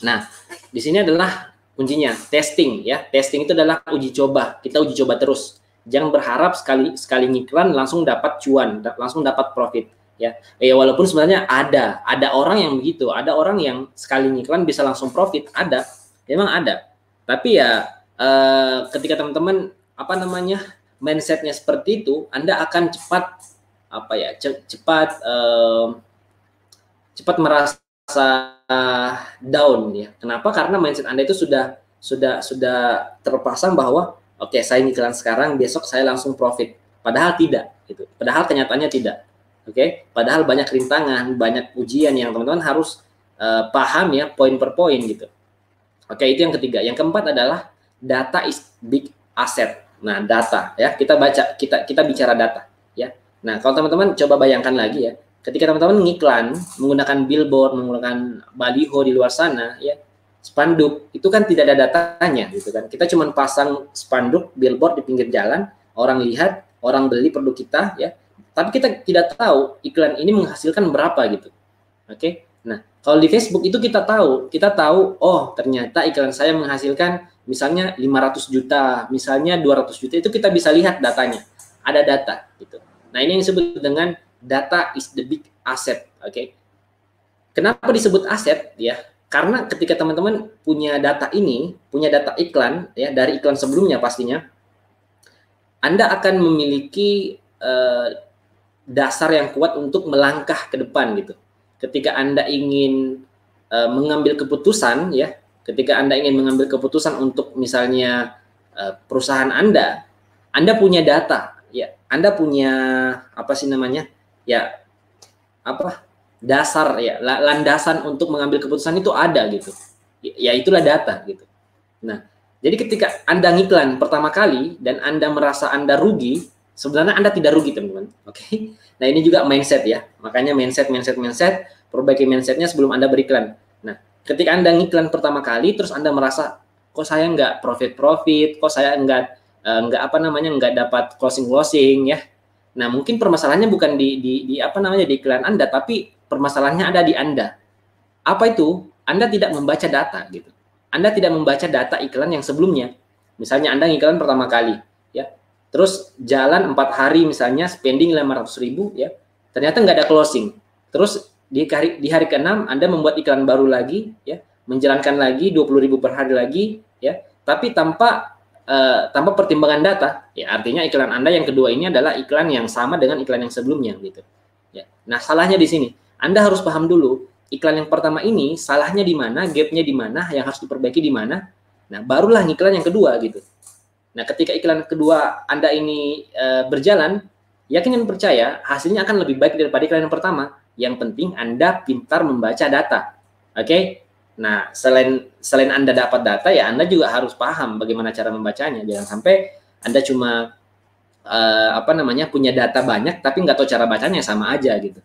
Nah, di sini adalah kuncinya testing ya. Testing itu adalah uji coba. Kita uji coba terus. Jangan berharap sekali ngiklan langsung dapat cuan, langsung dapat profit ya. Walaupun sebenarnya ada orang yang begitu, ada orang yang sekali ngiklan bisa langsung profit, ada. Memang ada. Tapi ya ketika teman-teman mindsetnya seperti itu, Anda akan cepat merasa down ya. Kenapa? Karena mindset Anda itu sudah terpasang bahwa oke, saya ngiklan sekarang, besok saya langsung profit. Padahal tidak gitu. Padahal kenyataannya tidak. Oke, padahal banyak rintangan, banyak ujian yang teman-teman harus paham ya, poin per poin gitu. Oke, itu yang ketiga. Yang keempat adalah data is big asset. Nah, data ya, kita bicara data ya. Nah, kalau teman-teman coba bayangkan lagi ya, ketika teman-teman ngiklan menggunakan billboard, menggunakan baliho di luar sana ya, spanduk, itu kan tidak ada datanya gitu kan. Kita cuma pasang spanduk, billboard di pinggir jalan, orang lihat, orang beli produk kita ya. Tapi kita tidak tahu iklan ini menghasilkan berapa gitu. Oke. Nah, kalau di Facebook itu kita tahu, oh ternyata iklan saya menghasilkan misalnya 500 juta, misalnya 200 juta, itu kita bisa lihat datanya. Ada data gitu. Nah, ini yang disebut dengan data is the big asset, oke. Kenapa disebut aset ya? Karena ketika teman-teman punya data ini, punya data iklan ya dari iklan sebelumnya pastinya, Anda akan memiliki dasar yang kuat untuk melangkah ke depan gitu. Ketika Anda ingin mengambil keputusan ya, ketika Anda ingin mengambil keputusan untuk misalnya perusahaan Anda punya data ya, Anda punya apa sih namanya? Ya, apa? Dasar ya, landasan untuk mengambil keputusan itu ada gitu. Ya itulah data gitu. Nah, jadi ketika Anda ngiklan pertama kali dan Anda merasa Anda rugi, sebenarnya Anda tidak rugi, teman-teman. Oke. Nah, ini juga mindset ya. Makanya mindset, perbaiki mindsetnya sebelum Anda beriklan. Nah, ketika Anda ngiklan pertama kali terus Anda merasa kok saya nggak profit, kok saya nggak apa namanya, nggak dapat closing ya. Nah, mungkin permasalahannya bukan di apa namanya, di iklan Anda, tapi permasalahannya ada di Anda. Apa itu? Anda tidak membaca data gitu. Anda tidak membaca data iklan yang sebelumnya. Misalnya Anda ngiklan pertama kali, ya. Terus jalan 4 hari misalnya, spending 500.000 ya. Ternyata nggak ada closing. Terus di hari ke-6 Anda membuat iklan baru lagi, ya. Menjalankan lagi 20.000 per hari lagi, ya. Tapi tanpa pertimbangan data, ya artinya iklan Anda yang kedua ini adalah iklan yang sama dengan iklan yang sebelumnya gitu. Ya. Nah, salahnya di sini. Anda harus paham dulu iklan yang pertama ini salahnya di mana, gapnya di mana, yang harus diperbaiki di mana. Nah, barulah iklan yang kedua gitu. Nah, ketika iklan kedua Anda ini berjalan, yakin dan percaya hasilnya akan lebih baik daripada iklan yang pertama. Yang penting Anda pintar membaca data. Oke? Nah, selain Anda dapat data, ya Anda juga harus paham bagaimana cara membacanya. Jangan sampai Anda cuma apa namanya, punya data banyak tapi nggak tahu cara bacanya, sama aja gitu.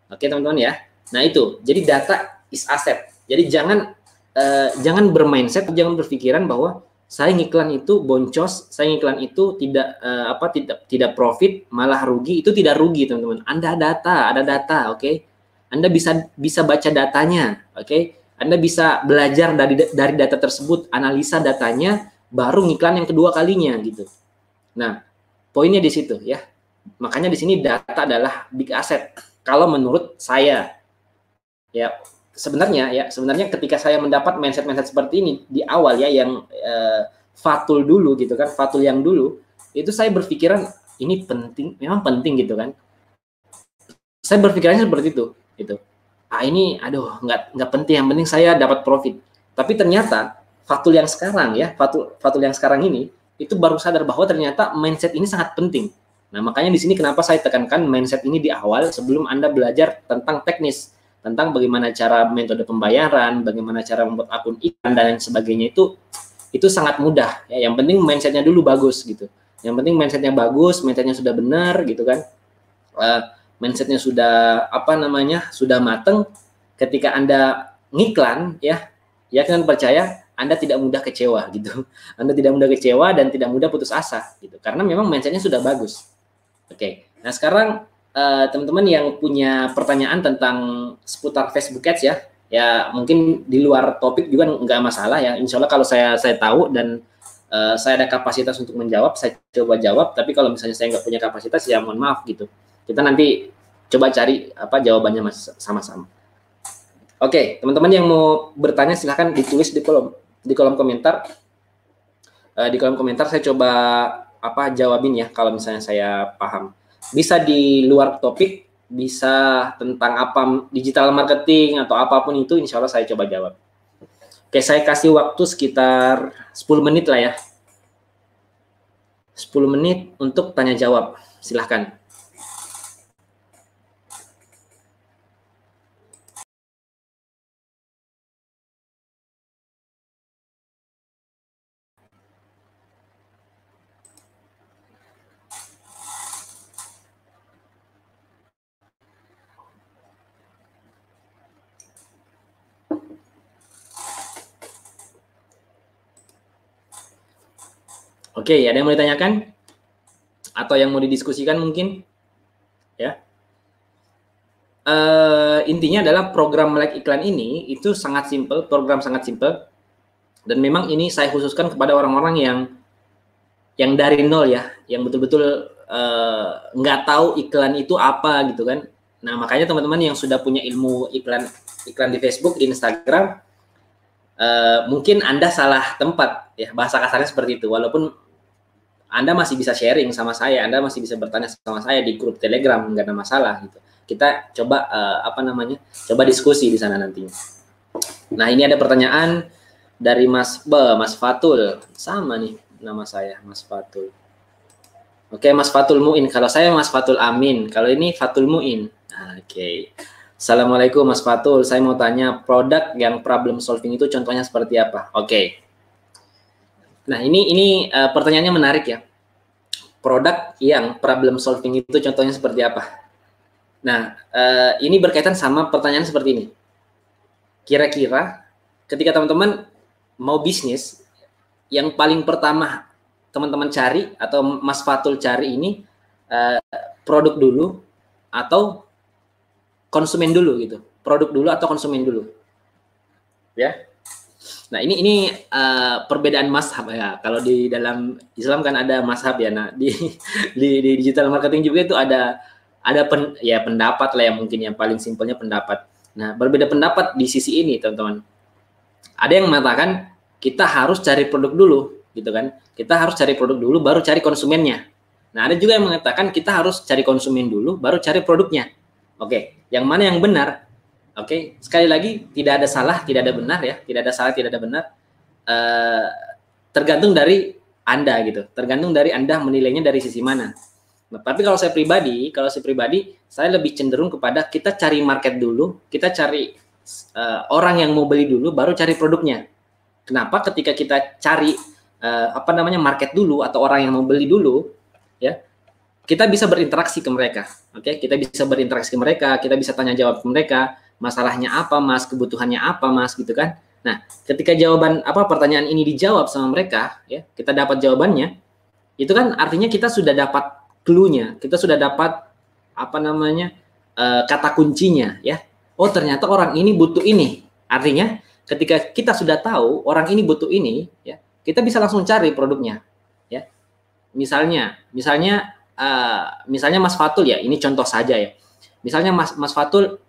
Oke, teman-teman ya. Nah, itu. Jadi data is asset. Jadi jangan bermindset, jangan berpikiran bahwa saya ngiklan itu boncos, saya ngiklan itu tidak profit, malah rugi. Itu tidak rugi, teman-teman. Anda ada data, oke? Anda bisa baca datanya, oke? Anda bisa belajar dari data tersebut, analisa datanya, baru ngiklan yang kedua kalinya gitu. Nah, poinnya di situ ya. Makanya di sini data adalah big asset. Kalau menurut saya, ya sebenarnya ketika saya mendapat mindset seperti ini di awal ya, yang fatul dulu gitu kan, fatul yang dulu, itu saya berpikiran ini penting, memang penting gitu kan. Saya berpikirannya seperti itu, gitu. Ini aduh nggak penting, yang penting saya dapat profit. Tapi ternyata fatul yang sekarang ya, fatul yang sekarang ini itu baru sadar bahwa ternyata mindset ini sangat penting. Nah, makanya di sini kenapa saya tekankan mindset ini di awal sebelum Anda belajar tentang teknis, tentang bagaimana cara metode pembayaran, bagaimana cara membuat akun iklan dan lain sebagainya, itu sangat mudah ya. Yang penting mindsetnya dulu bagus gitu. Yang penting mindsetnya bagus, mindsetnya sudah benar gitu kan. Mindsetnya sudah sudah mateng. Ketika Anda ngiklan ya kan percaya Anda tidak mudah kecewa gitu. Anda tidak mudah kecewa dan tidak mudah putus asa gitu, karena memang mindsetnya sudah bagus. Oke. Nah, sekarang teman-teman yang punya pertanyaan tentang seputar Facebook Ads ya mungkin di luar topik juga nggak masalah ya. Insya Allah kalau saya tahu dan saya ada kapasitas untuk menjawab, saya coba jawab. Tapi kalau misalnya saya nggak punya kapasitas, ya mohon maaf gitu. Kita nanti coba cari jawabannya sama-sama. Oke, teman-teman yang mau bertanya silahkan ditulis di kolom komentar. Di kolom komentar saya coba jawabin ya kalau misalnya saya paham. Bisa di luar topik, bisa tentang digital marketing atau apapun itu, insya Allah saya coba jawab. Oke, saya kasih waktu sekitar 10 menit lah ya. 10 menit untuk tanya jawab. Silahkan. Oke, ada yang mau ditanyakan? Atau yang mau didiskusikan mungkin? Ya. Intinya adalah program like iklan ini itu sangat simple, program sangat simple. Dan memang ini saya khususkan kepada orang-orang yang dari nol ya, yang betul-betul nggak tahu iklan itu apa gitu kan. Nah, makanya teman-teman yang sudah punya ilmu iklan di Facebook, di Instagram, mungkin Anda salah tempat, ya, bahasa kasarnya seperti itu. Walaupun Anda masih bisa sharing sama saya, Anda masih bisa bertanya sama saya di grup Telegram, nggak ada masalah gitu. Kita coba coba diskusi di sana nantinya. Nah, ini ada pertanyaan dari Mas Fatul, sama nih nama saya, Mas Fatul. Oke, Mas Fatul Muin. Kalau saya Mas Fatul Amin, kalau ini Fatul Muin. Oke. Assalamualaikum Mas Fatul, saya mau tanya produk yang problem solving itu contohnya seperti apa? Oke. Nah, ini pertanyaannya menarik ya. Produk yang problem solving itu contohnya seperti apa? Nah, ini berkaitan sama pertanyaan seperti ini. Kira-kira ketika teman-teman mau bisnis, yang paling pertama teman-teman cari atau Mas Fatul cari ini produk dulu atau konsumen dulu gitu. Produk dulu atau konsumen dulu. Ya. Nah, ini perbedaan mazhab ya. Kalau di dalam Islam kan ada mazhab ya. Nah, di digital marketing juga itu ada pendapat lah ya, mungkin yang paling simpelnya pendapat. Nah, berbeda pendapat di sisi ini, teman-teman. Ada yang mengatakan kita harus cari produk dulu, gitu kan? Kita harus cari produk dulu, baru cari konsumennya. Nah, ada juga yang mengatakan kita harus cari konsumen dulu, baru cari produknya. Oke, yang mana yang benar? Oke, sekali lagi tidak ada salah, tidak ada benar ya, tidak ada salah, tidak ada benar. Tergantung dari Anda gitu, tergantung dari Anda menilainya dari sisi mana. Nah, tapi kalau saya pribadi, saya lebih cenderung kepada kita cari market dulu, kita cari orang yang mau beli dulu, baru cari produknya. Kenapa? Ketika kita cari market dulu atau orang yang mau beli dulu, ya, kita bisa berinteraksi ke mereka. Oke, kita bisa berinteraksi ke mereka, kita bisa tanya jawab ke mereka, masalahnya apa Mas, kebutuhannya apa Mas, gitu kan. Nah, ketika pertanyaan ini dijawab sama mereka, ya, kita dapat jawabannya, itu kan artinya kita sudah dapat clue-nya, kita sudah dapat kata kuncinya, ya. Oh, ternyata orang ini butuh ini. Artinya ketika kita sudah tahu orang ini butuh ini, ya, kita bisa langsung cari produknya, ya. Misalnya Mas Fatul ya, ini contoh saja ya. Misalnya Mas Fatul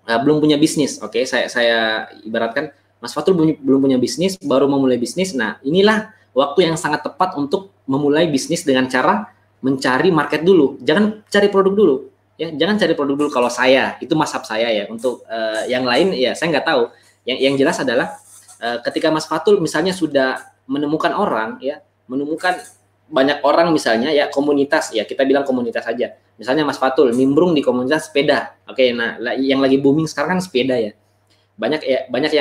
belum punya bisnis, oke, saya ibaratkan Mas Fatul belum punya bisnis, baru memulai bisnis. Nah, inilah waktu yang sangat tepat untuk memulai bisnis dengan cara mencari market dulu. Jangan cari produk dulu, ya. Jangan cari produk dulu kalau saya, itu mazhab saya ya. Untuk yang lain ya saya nggak tahu. Yang jelas adalah ketika Mas Fatul misalnya sudah menemukan orang, ya, menemukan banyak orang misalnya ya, komunitas ya, kita bilang komunitas saja. Misalnya Mas Fatul nimbrung di komunitas sepeda. Oke, nah yang lagi booming sekarang kan sepeda ya. Banyak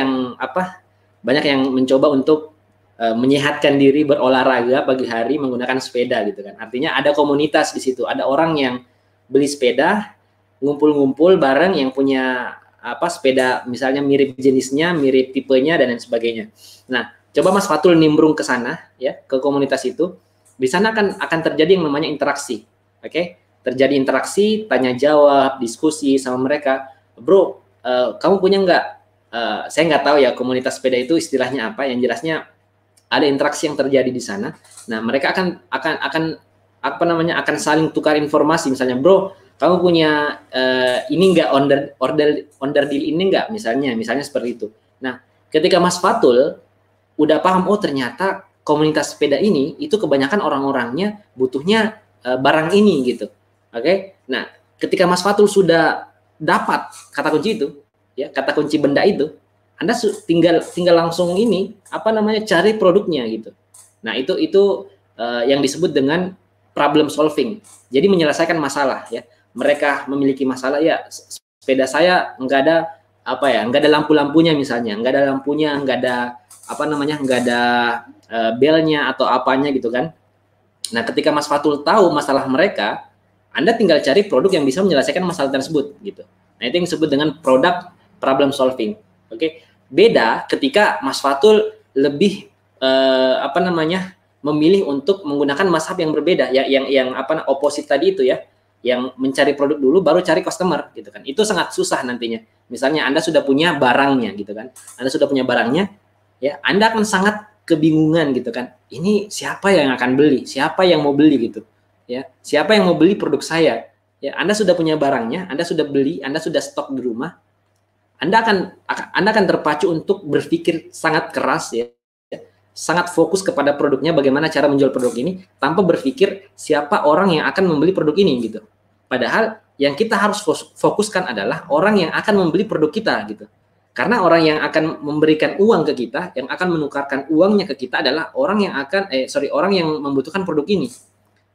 yang mencoba untuk menyehatkan diri, berolahraga pagi hari menggunakan sepeda gitu kan. Artinya ada komunitas di situ, ada orang yang beli sepeda, ngumpul-ngumpul bareng yang punya sepeda misalnya mirip jenisnya, mirip tipenya dan lain sebagainya. Nah, coba Mas Fatul nimbrung ke sana ya, ke komunitas itu. Di sana akan terjadi yang namanya interaksi. Oke? Terjadi interaksi, tanya jawab, diskusi sama mereka. Bro, kamu punya nggak? Saya nggak tahu ya komunitas sepeda itu istilahnya apa. Yang jelasnya ada interaksi yang terjadi di sana. Nah, mereka akan saling tukar informasi. Misalnya, bro, kamu punya ini nggak order deal ini nggak? Misalnya seperti itu. Nah, ketika Mas Fatul udah paham, oh ternyata komunitas sepeda ini itu kebanyakan orang-orangnya butuhnya barang ini gitu. Oke? Nah, ketika Mas Fatul sudah dapat kata kunci itu, ya, kata kunci benda itu, Anda tinggal langsung cari produknya gitu. Nah, itu yang disebut dengan problem solving. Jadi menyelesaikan masalah ya. Mereka memiliki masalah ya, sepeda saya nggak ada lampu-lampunya misalnya, nggak ada belnya atau apanya gitu kan. Nah, ketika Mas Fatul tahu masalah mereka, Anda tinggal cari produk yang bisa menyelesaikan masalah tersebut gitu. Nah, itu yang disebut dengan product problem solving. Oke, beda ketika Mas Fatul lebih memilih untuk menggunakan mazhab yang berbeda ya, yang opposite tadi itu ya, yang mencari produk dulu baru cari customer gitu kan. Itu sangat susah nantinya. Misalnya Anda sudah punya barangnya gitu kan. Anda sudah punya barangnya ya, Anda akan sangat kebingungan gitu kan. Ini siapa yang akan beli? Siapa yang mau beli gitu? Ya, siapa yang mau beli produk saya? ya, Anda sudah punya barangnya, Anda sudah beli, Anda sudah stok di rumah, Anda akan terpacu untuk berpikir sangat keras ya, sangat fokus kepada produknya, bagaimana cara menjual produk ini, tanpa berpikir siapa orang yang akan membeli produk ini gitu. Padahal yang kita harus fokuskan adalah orang yang akan membeli produk kita gitu. Karena orang yang akan memberikan uang ke kita, yang akan menukarkan uangnya ke kita adalah orang yang membutuhkan produk ini.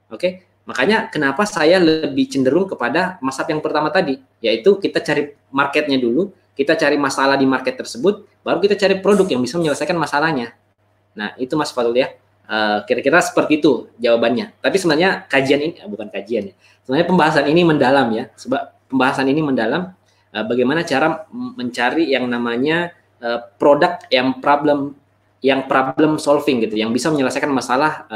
Oke, makanya kenapa saya lebih cenderung kepada mazhab yang pertama tadi, yaitu kita cari marketnya dulu, kita cari masalah di market tersebut, baru kita cari produk yang bisa menyelesaikan masalahnya. Nah, itu Mas Fadul ya. Kira-kira seperti itu jawabannya. Tapi sebenarnya kajian ini, bukan kajian ya. Sebenarnya pembahasan ini mendalam ya. Sebab pembahasan ini mendalam bagaimana cara mencari yang namanya produk yang problem solving gitu, yang bisa menyelesaikan masalah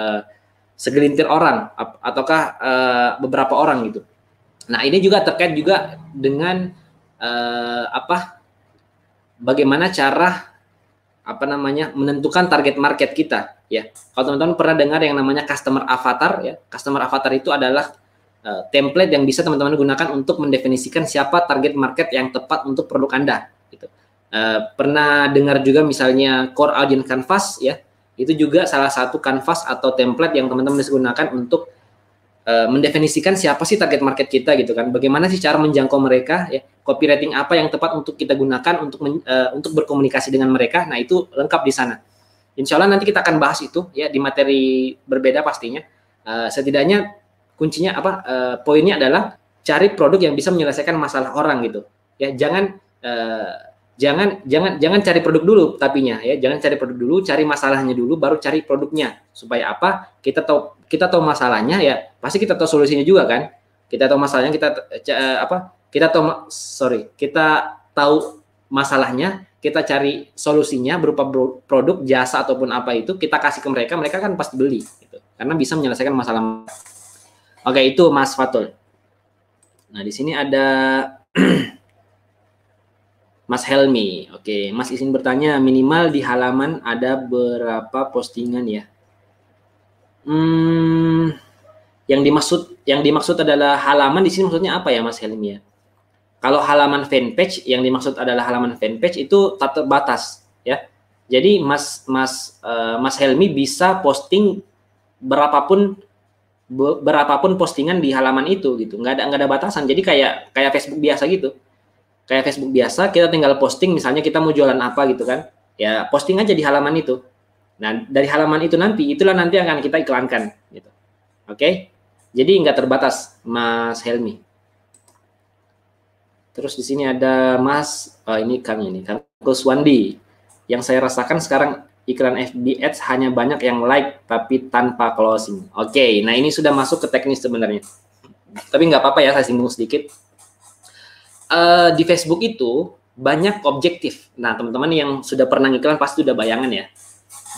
segelintir orang ataukah beberapa orang gitu. Nah, ini juga terkait juga dengan bagaimana cara menentukan target market kita ya. Kalau teman-teman pernah dengar yang namanya customer avatar ya. Customer avatar itu adalah template yang bisa teman-teman gunakan untuk mendefinisikan siapa target market yang tepat untuk produk Anda gitu. Pernah dengar juga misalnya core audience canvas ya. Itu juga salah satu kanvas atau template yang teman-teman bisa gunakan untuk mendefinisikan siapa sih target market kita gitu kan. Bagaimana sih cara menjangkau mereka ya. Copywriting apa yang tepat untuk kita gunakan untuk berkomunikasi dengan mereka. Nah, itu lengkap di sana. Insya Allah nanti kita akan bahas itu ya di materi berbeda pastinya. Setidaknya kuncinya poinnya adalah cari produk yang bisa menyelesaikan masalah orang gitu. Ya, jangan cari produk dulu tapinya ya. Jangan cari produk dulu, cari masalahnya dulu baru cari produknya. Supaya apa? Kita tahu masalahnya ya, pasti kita tahu solusinya juga kan. Kita tahu masalahnya, kita tahu masalahnya, kita cari solusinya berupa produk, jasa ataupun apa itu, kita kasih ke mereka, mereka kan pasti beli gitu. Karena bisa menyelesaikan masalah. Oke, itu Mas Fatul. Nah, di sini ada Mas Helmi. Oke, Mas izin bertanya, minimal di halaman ada berapa postingan ya? Yang dimaksud adalah halaman di sini maksudnya apa ya Mas Helmi ya? Kalau halaman fanpage yang dimaksud adalah halaman fanpage itu tak terbatas ya. Jadi Mas Helmi bisa posting berapapun postingan di halaman itu gitu. Nggak ada batasan. Jadi kayak Facebook biasa gitu. Kayak Facebook biasa kita tinggal posting misalnya kita mau jualan apa gitu kan. Ya posting aja di halaman itu. Nah, dari halaman itu itulah nanti akan kita iklankan gitu. Oke? Jadi nggak terbatas Mas Helmi. Terus di sini ada Mas, Kang Kuswandi. Yang saya rasakan sekarang iklan FB Ads hanya banyak yang like tapi tanpa closing. Oke, nah ini sudah masuk ke teknis sebenarnya. Tapi nggak apa-apa ya, saya singgung sedikit. Di Facebook itu banyak objektif. Nah, teman-teman yang sudah pernah iklan pasti udah bayangan ya.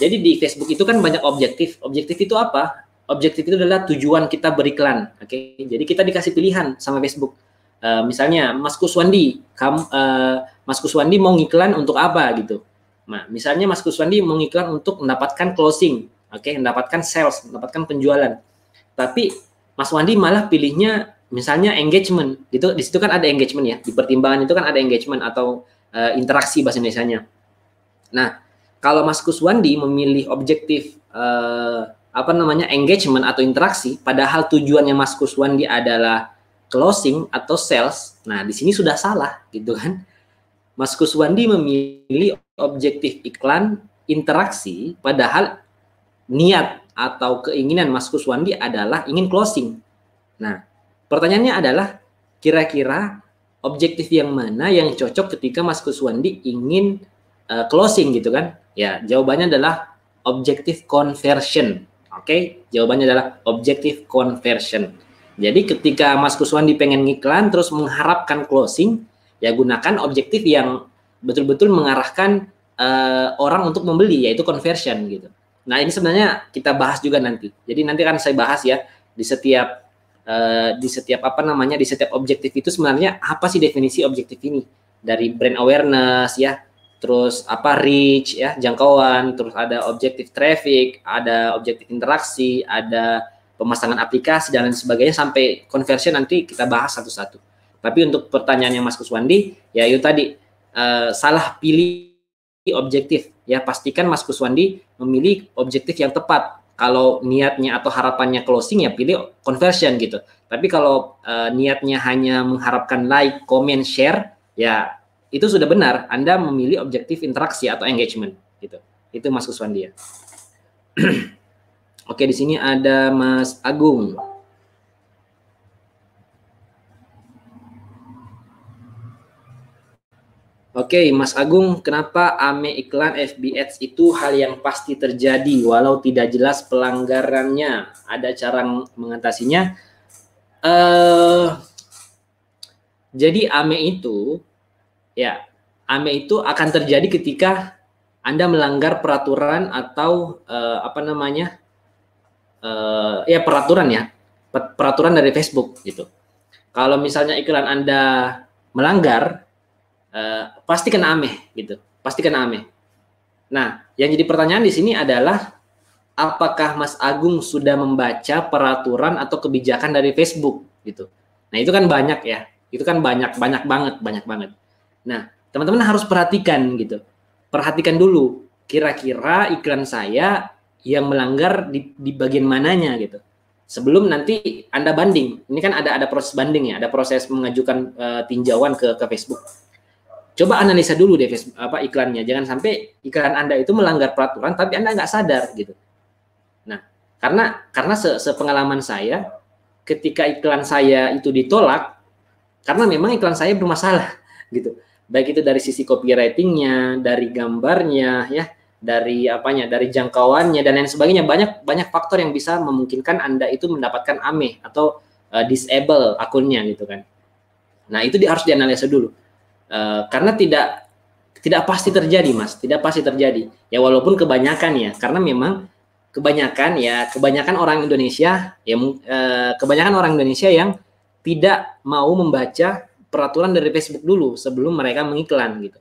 Jadi di Facebook itu kan banyak objektif. Objektif itu apa? Objektif itu adalah tujuan kita beriklan. Oke, jadi kita dikasih pilihan sama Facebook. Misalnya Mas Kuswandi, Mas Kuswandi mau ngiklan untuk apa gitu. Nah, misalnya Mas Kuswandi mau ngiklan untuk mendapatkan closing, mendapatkan sales, mendapatkan penjualan. Tapi Mas Wandi malah pilihnya misalnya engagement. Gitu, di situ kan ada engagement ya. Di pertimbangan itu kan ada engagement atau interaksi bahasa Indonesianya. Nah, kalau Mas Kuswandi memilih objektif engagement atau interaksi, padahal tujuannya Mas Kuswandi adalah closing atau sales. Nah, di sini sudah salah gitu kan. Mas Kuswandi memilih objektif iklan interaksi, padahal niat atau keinginan Mas Kuswandi adalah ingin closing. Nah, pertanyaannya adalah kira-kira objektif yang mana yang cocok ketika Mas Kuswandi ingin closing gitu kan? Ya, jawabannya adalah objektif conversion. Oke, jawabannya adalah objektif conversion. Jadi ketika Mas Kuswandi pengen ngiklan terus mengharapkan closing, ya gunakan objektif yang betul-betul mengarahkan orang untuk membeli, yaitu conversion gitu. Nah, ini sebenarnya kita bahas juga nanti. Jadi nanti akan saya bahas ya di setiap objektif itu sebenarnya apa sih definisi objektif ini? Dari brand awareness ya, terus reach ya, jangkauan, terus ada objektif traffic, ada objektif interaksi, ada pemasangan aplikasi dan lain sebagainya sampai conversion nanti kita bahas satu-satu. Tapi untuk pertanyaannya Mas Kuswandi, ya itu tadi salah pilih objektif. Ya pastikan Mas Kuswandi memilih objektif yang tepat. Kalau niatnya atau harapannya closing ya pilih conversion gitu. Tapi kalau niatnya hanya mengharapkan like, comment, share, ya itu sudah benar. Anda memilih objektif interaksi atau engagement gitu. Itu Mas Kuswandi ya. Oke, di sini ada Mas Agung. Oke, Mas Agung, kenapa AME iklan FB Ads itu hal yang pasti terjadi walau tidak jelas pelanggarannya? Ada cara mengatasinya? Jadi AME itu, ya AME itu akan terjadi ketika Anda melanggar peraturan atau peraturan dari Facebook gitu. Kalau misalnya iklan Anda melanggar, pasti kena AME gitu, pasti kena AME. Nah, yang jadi pertanyaan di sini adalah apakah Mas Agung sudah membaca peraturan atau kebijakan dari Facebook gitu. Nah, itu kan banyak ya. Itu kan banyak banget. Nah, teman-teman harus perhatikan gitu. Perhatikan dulu kira-kira iklan saya yang melanggar di bagian mananya gitu. Sebelum nanti Anda banding. Ini kan ada proses banding ya, ada proses mengajukan tinjauan ke Facebook. Coba analisa dulu deh iklannya, jangan sampai iklan Anda itu melanggar peraturan tapi Anda nggak sadar gitu. Nah, karena sepengalaman saya, ketika iklan saya itu ditolak, karena memang iklan saya bermasalah gitu. Baik itu dari sisi copywritingnya, dari gambarnya, ya, dari jangkauannya dan lain sebagainya. Banyak faktor yang bisa memungkinkan Anda itu mendapatkan AME atau disable akunnya gitu kan. Nah, itu harus dianalisa dulu. Karena tidak pasti terjadi, Mas, tidak pasti terjadi. Ya walaupun kebanyakan ya, karena memang kebanyakan orang Indonesia yang tidak mau membaca peraturan dari Facebook dulu sebelum mereka mengiklan gitu.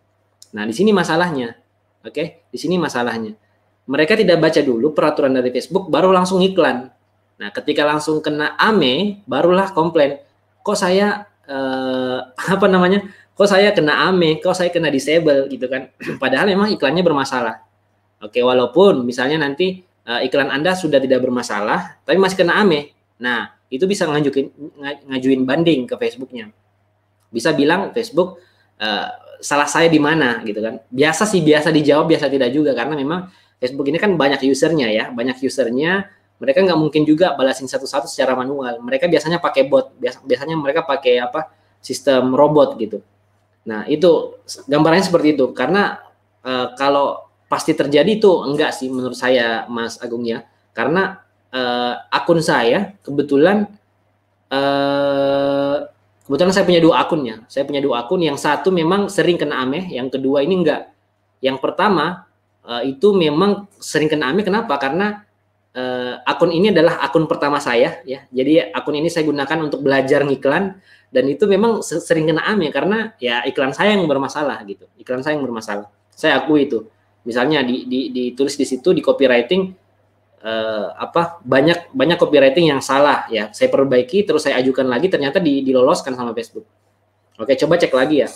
Nah, di sini masalahnya. Oke, di sini masalahnya. Mereka tidak baca dulu peraturan dari Facebook baru langsung iklan. Nah, ketika langsung kena AME barulah komplain. Kok saya kok saya kena AME, kok saya kena disable gitu kan. Padahal memang iklannya bermasalah. Oke, walaupun misalnya nanti iklan Anda sudah tidak bermasalah, tapi masih kena AME. Nah, itu bisa ngajuin banding ke Facebooknya. Bisa bilang Facebook salah saya di mana gitu kan. Biasa dijawab, biasa tidak juga karena memang Facebook ini kan banyak usernya ya, mereka nggak mungkin juga balasin satu-satu secara manual. Mereka biasanya pakai bot, biasanya mereka pakai sistem robot gitu. Nah, itu gambarannya seperti itu. Karena kalau pasti terjadi itu enggak sih menurut saya, Mas Agung ya. Karena akun saya kebetulan saya punya 2 akun ya. Saya punya 2 akun, yang satu memang sering kena AME, yang kedua ini enggak. Yang pertama itu memang sering kena AME, kenapa? Karena akun ini adalah akun pertama saya ya. Jadi akun ini saya gunakan untuk belajar ngiklan. Dan itu memang sering kena AME karena ya iklan saya yang bermasalah gitu. Iklan saya yang bermasalah. Saya akui itu. Misalnya ditulis di situ di copywriting banyak copywriting yang salah ya. Saya perbaiki terus saya ajukan lagi, ternyata diloloskan sama Facebook. Oke, coba cek lagi ya.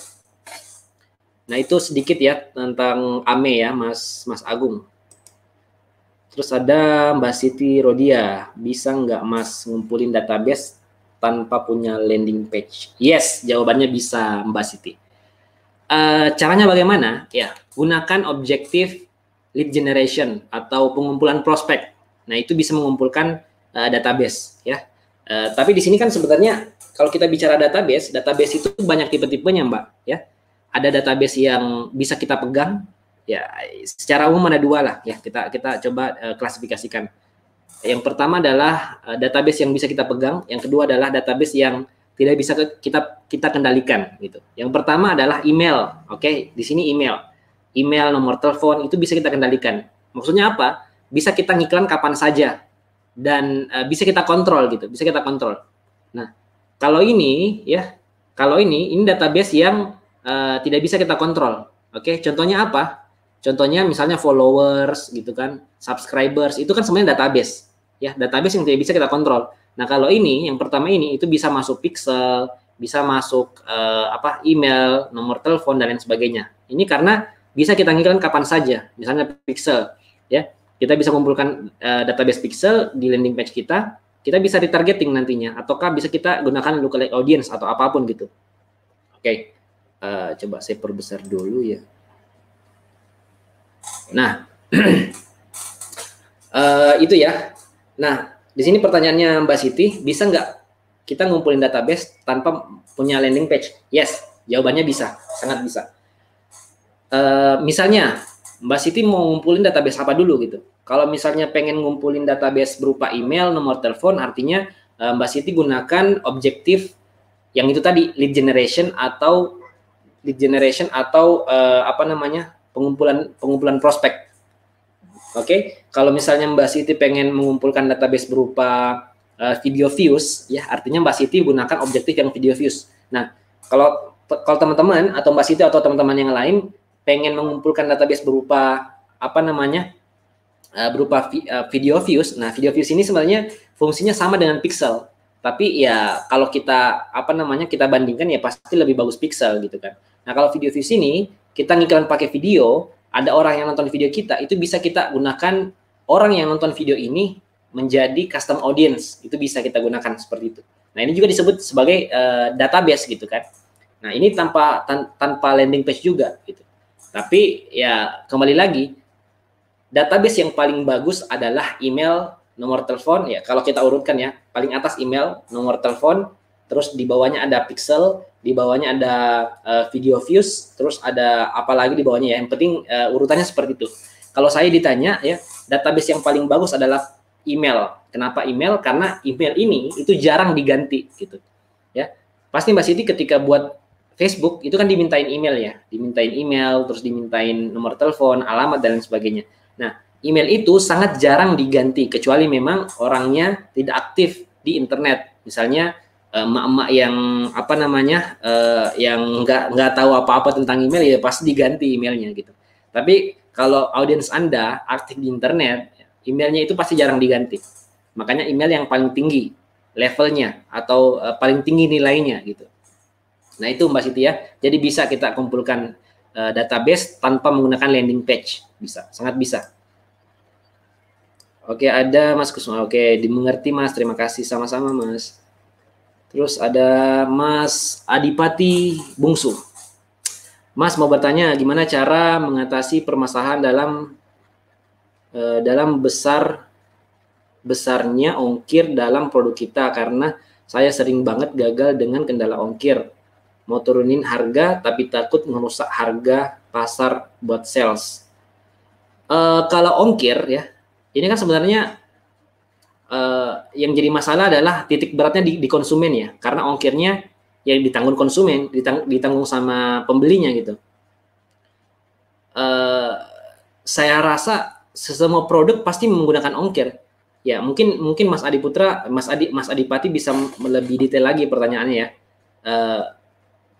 Nah, itu sedikit ya tentang AME ya, Mas Agung. Terus ada Mbak Siti Rodia, bisa nggak Mas ngumpulin database tanpa punya landing page? Yes, jawabannya bisa, Mbak Siti. Caranya bagaimana? Ya, gunakan objektif lead generation atau pengumpulan prospek. Nah, itu bisa mengumpulkan database ya. Tapi di sini kan sebenarnya kalau kita bicara database itu banyak tipe-tipenya, Mbak ya. Ada database yang bisa kita pegang ya, secara umum ada 2 lah ya. Kita coba klasifikasikan. Yang pertama adalah database yang bisa kita pegang, yang kedua adalah database yang tidak bisa kita kendalikan gitu. Yang pertama adalah email. Oke, di sini email, nomor telepon itu bisa kita kendalikan. Maksudnya apa? Bisa kita ngiklan kapan saja dan bisa kita kontrol gitu, bisa kita kontrol. Nah, kalau ini database yang tidak bisa kita kontrol. Oke, contohnya apa? Contohnya misalnya followers gitu kan, subscribers, itu kan sebenarnya database. ya, database yang tidak bisa kita kontrol. Nah, kalau ini yang pertama ini itu bisa masuk pixel, bisa masuk email, nomor telepon dan lain sebagainya. Ini karena bisa kita ngiklan kapan saja, misalnya pixel, ya. Kita bisa kumpulkan database pixel di landing page kita bisa retargeting nantinya, ataukah bisa kita gunakan lookalike audience atau apapun gitu. Oke, coba saya perbesar dulu ya. Nah, itu ya. Nah, di sini pertanyaannya Mbak Siti, bisa nggak kita ngumpulin database tanpa punya landing page? Yes, jawabannya bisa, sangat bisa. Misalnya, Mbak Siti mau ngumpulin database apa dulu gitu. Kalau misalnya pengen ngumpulin database berupa email, nomor telepon, artinya Mbak Siti gunakan objektif yang itu tadi, lead generation atau pengumpulan prospek. Oke, kalau misalnya Mbak Siti pengen mengumpulkan database berupa video views, ya artinya Mbak Siti gunakan objektif yang video views. Nah, kalau teman-teman atau Mbak Siti atau teman-teman yang lain pengen mengumpulkan database berupa video views. Nah, video views ini sebenarnya fungsinya sama dengan pixel, tapi ya kalau kita kita bandingkan ya pasti lebih bagus pixel gitu kan. Nah, kalau video views ini kita ngiklan pakai video, ada orang yang nonton video kita, itu bisa kita gunakan orang yang nonton video ini menjadi custom audience, itu bisa kita gunakan seperti itu. Nah, ini juga disebut sebagai database gitu kan. Nah, ini tanpa landing page juga gitu. Tapi ya kembali lagi, database yang paling bagus adalah email, nomor telepon, ya kalau kita urutkan ya, paling atas email, nomor telepon, terus di bawahnya ada pixel, di bawahnya ada video views, terus ada apa lagi di bawahnya ya, yang penting urutannya seperti itu. Kalau saya ditanya ya, database yang paling bagus adalah email. Kenapa email? Karena email ini itu jarang diganti gitu. Ya. Pasti Mbak Siti ketika buat Facebook itu kan dimintain email ya, dimintain email, terus dimintain nomor telepon, alamat dan lain sebagainya. Nah, email itu sangat jarang diganti kecuali memang orangnya tidak aktif di internet. Misalnya emak-emak yang yang nggak tahu apa-apa tentang email ya pasti diganti emailnya gitu. Tapi kalau audiens Anda aktif di internet, emailnya itu pasti jarang diganti. Makanya email yang paling tinggi levelnya atau paling tinggi nilainya gitu. Nah, itu Mbak Siti ya. Jadi bisa kita kumpulkan database tanpa menggunakan landing page. Bisa, sangat bisa. Oke, ada Mas Kusuma. Oke, dimengerti Mas. Terima kasih, sama-sama Mas. Terus ada Mas Adipati Bungsu. Mas mau bertanya gimana cara mengatasi permasalahan dalam besarnya ongkir dalam produk kita, karena saya sering banget gagal dengan kendala ongkir. Mau turunin harga tapi takut merusak harga pasar buat sales. Kalau ongkir ya, ini kan sebenarnya yang jadi masalah adalah titik beratnya di konsumen ya, karena ongkirnya yang ditanggung konsumen, ditanggung sama pembelinya gitu. Saya rasa semua produk pasti menggunakan ongkir. Ya mungkin Mas Adipati bisa lebih detail lagi pertanyaannya ya.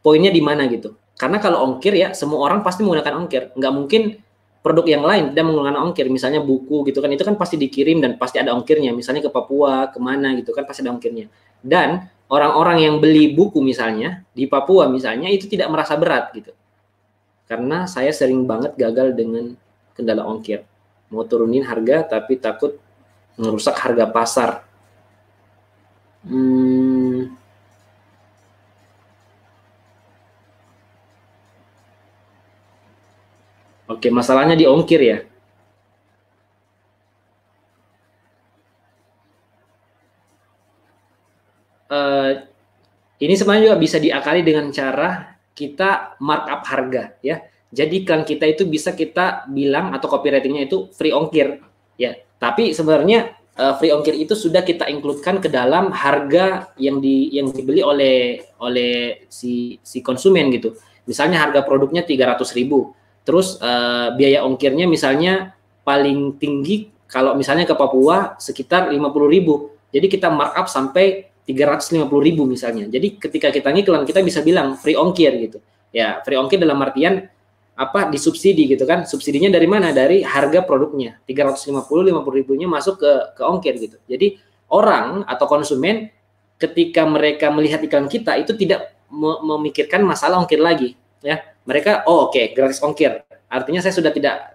Poinnya di mana gitu? Karena kalau ongkir ya semua orang pasti menggunakan ongkir. Nggak mungkin produk yang lain tidak menggunakan ongkir. Misalnya buku gitu kan, itu kan pasti dikirim dan pasti ada ongkirnya. Misalnya ke Papua, kemana gitu kan pasti ada ongkirnya. Dan orang-orang yang beli buku misalnya di Papua misalnya itu tidak merasa berat gitu. Karena saya sering banget gagal dengan kendala ongkir. Mau turunin harga tapi takut merusak harga pasar. Oke, masalahnya di ongkir ya. Ini sebenarnya juga bisa diakali dengan cara kita markup harga ya. Jadi kan kita itu bisa kita bilang atau copywritingnya itu free ongkir ya. Tapi sebenarnya free ongkir itu sudah kita include-kan ke dalam harga yang dibeli oleh si konsumen gitu. Misalnya harga produknya 300.000. Terus biaya ongkirnya misalnya paling tinggi kalau misalnya ke Papua sekitar 50.000. Jadi kita markup sampai 350.000 misalnya. Jadi ketika kita ngiklan kita bisa bilang free ongkir gitu. Ya, free ongkir dalam artian disubsidi gitu kan. Subsidinya dari mana? Dari harga produknya. 350 ribunya masuk ke ongkir gitu. Jadi orang atau konsumen ketika mereka melihat iklan kita itu tidak memikirkan masalah ongkir lagi ya. Mereka oke, gratis ongkir. Artinya saya sudah tidak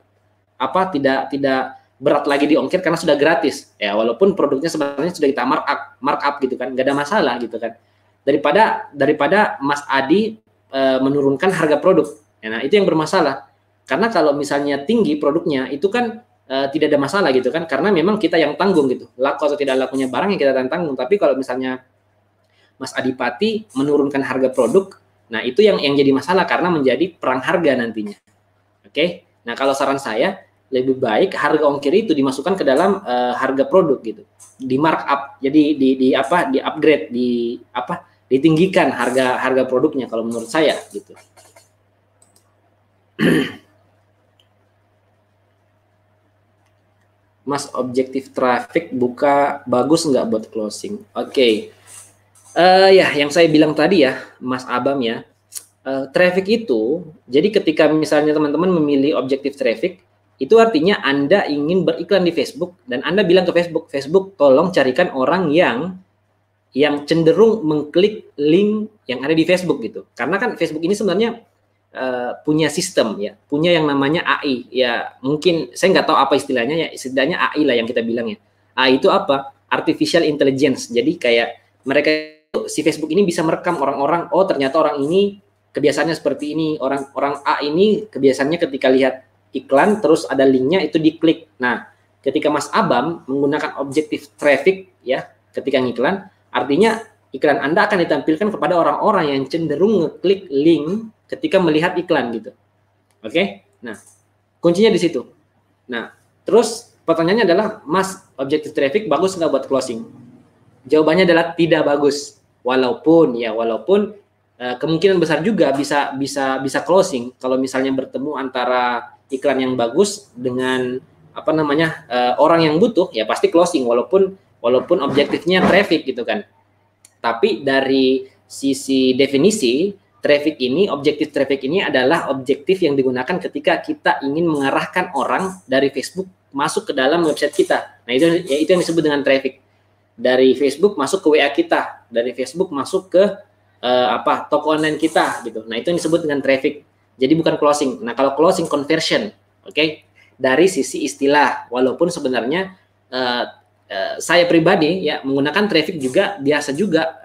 berat lagi di ongkir karena sudah gratis. Ya, walaupun produknya sebenarnya sudah kita markup gitu kan. Enggak ada masalah gitu kan. Daripada Mas Adi menurunkan harga produk. Nah, itu yang bermasalah. Karena kalau misalnya tinggi produknya, itu kan tidak ada masalah gitu kan. Karena memang kita yang tanggung gitu. Laku atau tidak lakunya barang yang kita tanggung. Tapi kalau misalnya Mas Adipati menurunkan harga produk, nah itu yang jadi masalah karena menjadi perang harga nantinya. Oke. Nah, kalau saran saya, lebih baik harga ongkir itu dimasukkan ke dalam harga produk gitu. Di markup. Jadi di upgrade, ditinggikan harga produknya kalau menurut saya gitu. Mas, objektif traffic buka bagus nggak buat closing? Oke. Ya, yang saya bilang tadi ya, Mas Abam ya, traffic itu, jadi ketika misalnya teman-teman memilih objektif traffic, itu artinya Anda ingin beriklan di Facebook dan Anda bilang ke Facebook tolong carikan orang yang cenderung mengklik link yang ada di Facebook gitu. Karena kan Facebook ini sebenarnya punya sistem ya, punya yang namanya AI ya. Mungkin saya nggak tahu apa istilahnya ya, istilahnya AI lah yang kita bilang ya. AI itu apa? Artificial Intelligence. Jadi kayak mereka, si Facebook ini bisa merekam orang-orang, oh ternyata orang ini kebiasaannya seperti ini, orang A ini kebiasaannya ketika lihat iklan terus ada linknya itu diklik. Nah, ketika Mas Abam menggunakan objektif traffic ya, ketika ngiklan, artinya iklan Anda akan ditampilkan kepada orang-orang yang cenderung ngeklik link ketika melihat iklan gitu. Oke? Nah, kuncinya di situ. Nah, terus pertanyaannya adalah, Mas, objektif traffic bagus nggak buat closing? Jawabannya adalah tidak bagus. Walaupun kemungkinan besar juga bisa closing kalau misalnya bertemu antara iklan yang bagus dengan orang yang butuh, ya pasti closing walaupun objektifnya traffic gitu kan. Tapi dari sisi definisi traffic ini, objektif traffic ini adalah objektif yang digunakan ketika kita ingin mengarahkan orang dari Facebook masuk ke dalam website kita. Nah, itu yang disebut dengan traffic. Dari Facebook masuk ke WA kita, dari Facebook masuk ke toko online kita gitu. Nah, itu yang disebut dengan traffic. Jadi bukan closing. Nah, kalau closing conversion, oke, dari sisi istilah, walaupun sebenarnya saya pribadi ya menggunakan traffic juga biasa juga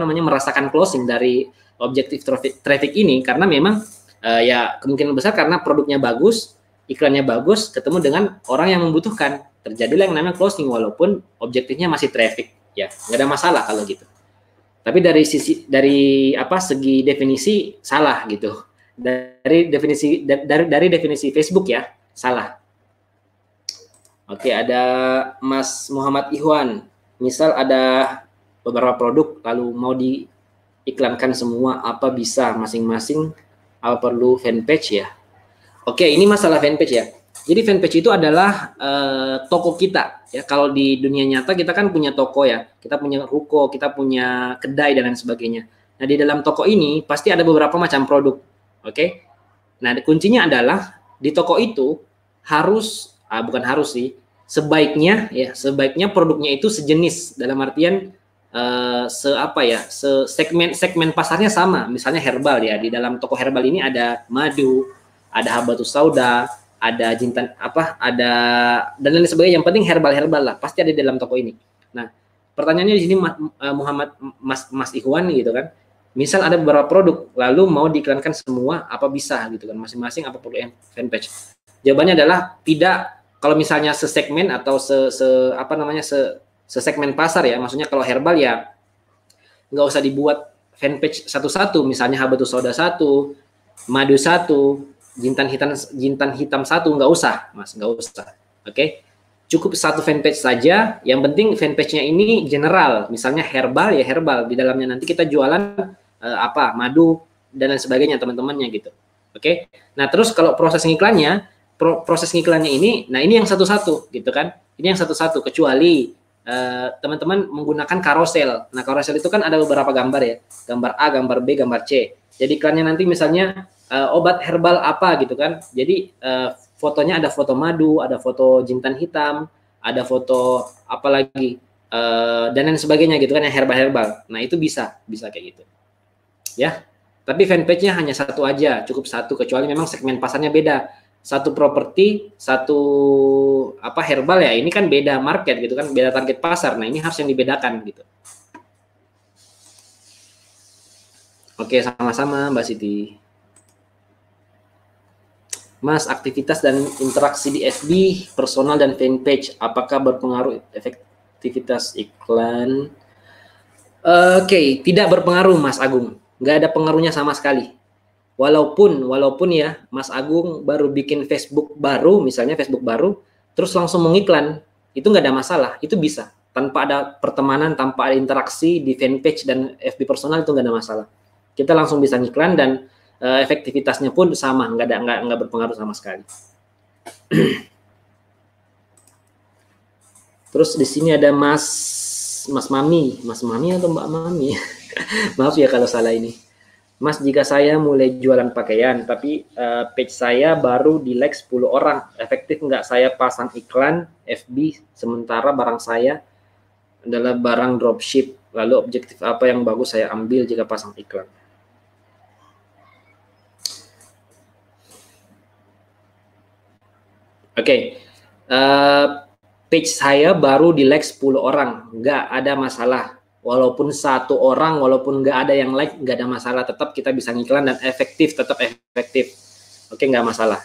merasakan closing dari objektif traffic ini, karena memang ya kemungkinan besar karena produknya bagus, iklannya bagus, ketemu dengan orang yang membutuhkan, terjadilah yang namanya closing walaupun objektifnya masih traffic ya, nggak ada masalah kalau gitu. Tapi dari segi definisi salah gitu, dari definisi Facebook ya salah. Oke, ada Mas Muhammad Ihwan, misal ada beberapa produk lalu mau diiklankan semua, apa bisa masing-masing, apa perlu fanpage ya? Oke, ini masalah fanpage ya. Jadi fanpage itu adalah toko kita ya. Kalau di dunia nyata kita kan punya toko ya, kita punya ruko, kita punya kedai dan lain sebagainya. Nah, di dalam toko ini pasti ada beberapa macam produk. Oke. Nah, kuncinya adalah di toko itu sebaiknya produknya itu sejenis, dalam artian segmen pasarnya sama. Misalnya herbal ya, di dalam toko herbal ini ada madu, ada habatus sauda, ada jintan ada dan lain sebagainya. Yang penting herbal lah, pasti ada di dalam toko ini. Nah, pertanyaannya di sini Muhammad Mas Ikhwan gitu kan. Misal ada beberapa produk lalu mau diiklankan semua, apa bisa gitu kan, masing-masing apa perlu fanpage? Jawabannya adalah tidak. Kalau misalnya sesegmen atau sesegmen pasar ya, maksudnya kalau herbal ya nggak usah dibuat fanpage satu-satu, misalnya habatus sauda 1, madu 1, jintan hitam 1, nggak usah Mas, nggak usah. Oke? Cukup satu fanpage saja, yang penting fanpage-nya ini general, misalnya herbal ya herbal, di dalamnya nanti kita jualan madu dan lain sebagainya teman-temannya gitu. Oke? Nah, terus kalau proses ngiklannya ini, nah ini yang satu-satu gitu kan, ini yang satu-satu, kecuali teman-teman menggunakan carousel. Nah, carousel itu kan ada beberapa gambar ya, gambar A, gambar B, gambar C. Jadi iklannya nanti misalnya obat herbal apa gitu kan. Jadi fotonya ada foto madu, ada foto jintan hitam, ada foto apa lagi dan lain sebagainya gitu kan, yang herbal-herbal. Nah, itu bisa kayak gitu. Ya. Tapi fanpage-nya hanya satu aja, cukup satu, kecuali memang segmen pasarnya beda. Satu properti, satu apa herbal ya, ini kan beda market gitu kan, beda target pasar. Nah, ini harus yang dibedakan gitu. Oke, sama-sama Mbak Siti. Mas, aktivitas dan interaksi di FB, personal dan fanpage, apakah berpengaruh efektivitas iklan? Oke, tidak berpengaruh Mas Agung. Nggak ada pengaruhnya sama sekali. Walaupun ya Mas Agung baru bikin Facebook baru, misalnya Facebook baru, terus langsung mengiklan, itu nggak ada masalah, itu bisa. Tanpa ada pertemanan, tanpa ada interaksi di fanpage dan FB personal, itu nggak ada masalah. Kita langsung bisa ngiklan dan efektivitasnya pun sama, nggak berpengaruh sama sekali. Terus di sini ada Mas Mami atau Mbak Mami? Maaf ya kalau salah ini. Mas, jika saya mulai jualan pakaian, tapi page saya baru di like 10 orang, efektif nggak saya pasang iklan FB, sementara barang saya adalah barang dropship, lalu objektif apa yang bagus saya ambil jika pasang iklan? Oke, page saya baru di like 10 orang, nggak ada masalah. Walaupun satu orang, walaupun nggak ada yang like, nggak ada masalah. Tetap kita bisa ngiklan dan efektif, tetap efektif. Oke, nggak masalah.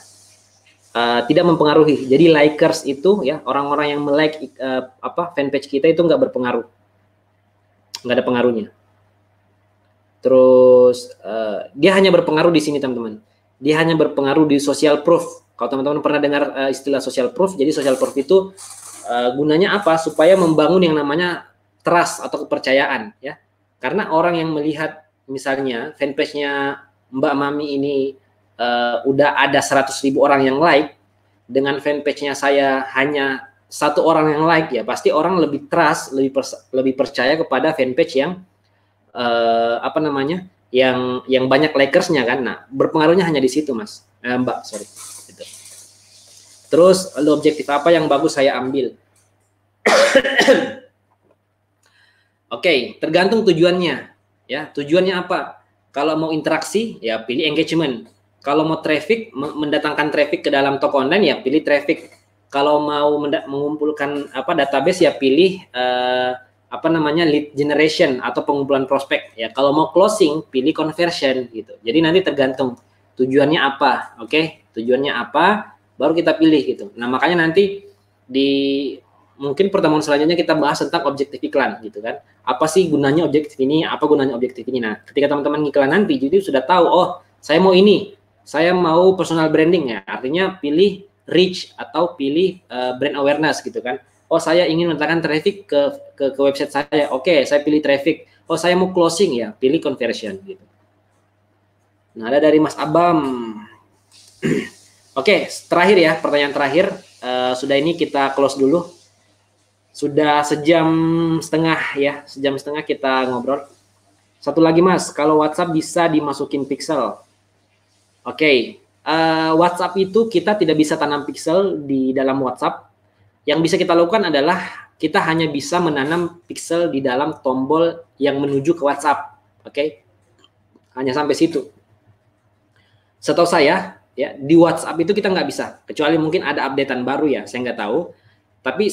Tidak mempengaruhi. Jadi likers itu ya, orang-orang yang melike fanpage kita itu nggak berpengaruh, nggak ada pengaruhnya. Terus dia hanya berpengaruh di sini teman-teman. Dia hanya berpengaruh di social proof. Kalau teman-teman pernah dengar istilah social proof, jadi social proof itu gunanya apa? Supaya membangun yang namanya trust atau kepercayaan ya. Karena orang yang melihat misalnya fanpage-nya Mbak Mami ini udah ada 100.000 orang yang like, dengan fanpage-nya saya hanya satu orang yang like, ya pasti orang lebih trust, lebih percaya kepada fanpage yang yang banyak likersnya kan. Nah, berpengaruhnya hanya di situ Mas, Mbak, sorry. Gitu. Terus objektif apa yang bagus saya ambil? Oke, tergantung tujuannya. Ya, tujuannya apa? Kalau mau interaksi, ya pilih engagement. Kalau mau traffic, mendatangkan traffic ke dalam toko online, ya pilih traffic. Kalau mau mengumpulkan database, ya pilih lead generation atau pengumpulan prospek. Ya, kalau mau closing, pilih conversion gitu. Jadi nanti tergantung tujuannya apa. Oke, tujuannya apa, baru kita pilih gitu. Nah, makanya nanti mungkin pertemuan selanjutnya kita bahas tentang objektif iklan gitu kan. Apa sih gunanya objektif ini, apa gunanya objektif ini. Nah, ketika teman-teman iklan nanti, jadi sudah tahu, oh saya mau ini, saya mau personal branding ya, artinya pilih reach atau pilih brand awareness gitu kan. Oh saya ingin mendatangkan traffic ke website saya, oke saya pilih traffic. Oh saya mau closing ya, pilih conversion gitu. Nah, ada dari Mas Abam. Oke, terakhir ya, pertanyaan terakhir. Sudah ini kita close dulu. Sudah sejam setengah ya, sejam setengah kita ngobrol. Satu lagi Mas, kalau WhatsApp bisa dimasukin pixel. Oke, WhatsApp itu kita tidak bisa tanam pixel di dalam WhatsApp. Yang bisa kita lakukan adalah kita hanya bisa menanam pixel di dalam tombol yang menuju ke WhatsApp. Oke, hanya sampai situ. Setahu saya ya, di WhatsApp itu kita nggak bisa, kecuali mungkin ada updatean baru ya, saya nggak tahu. Tapi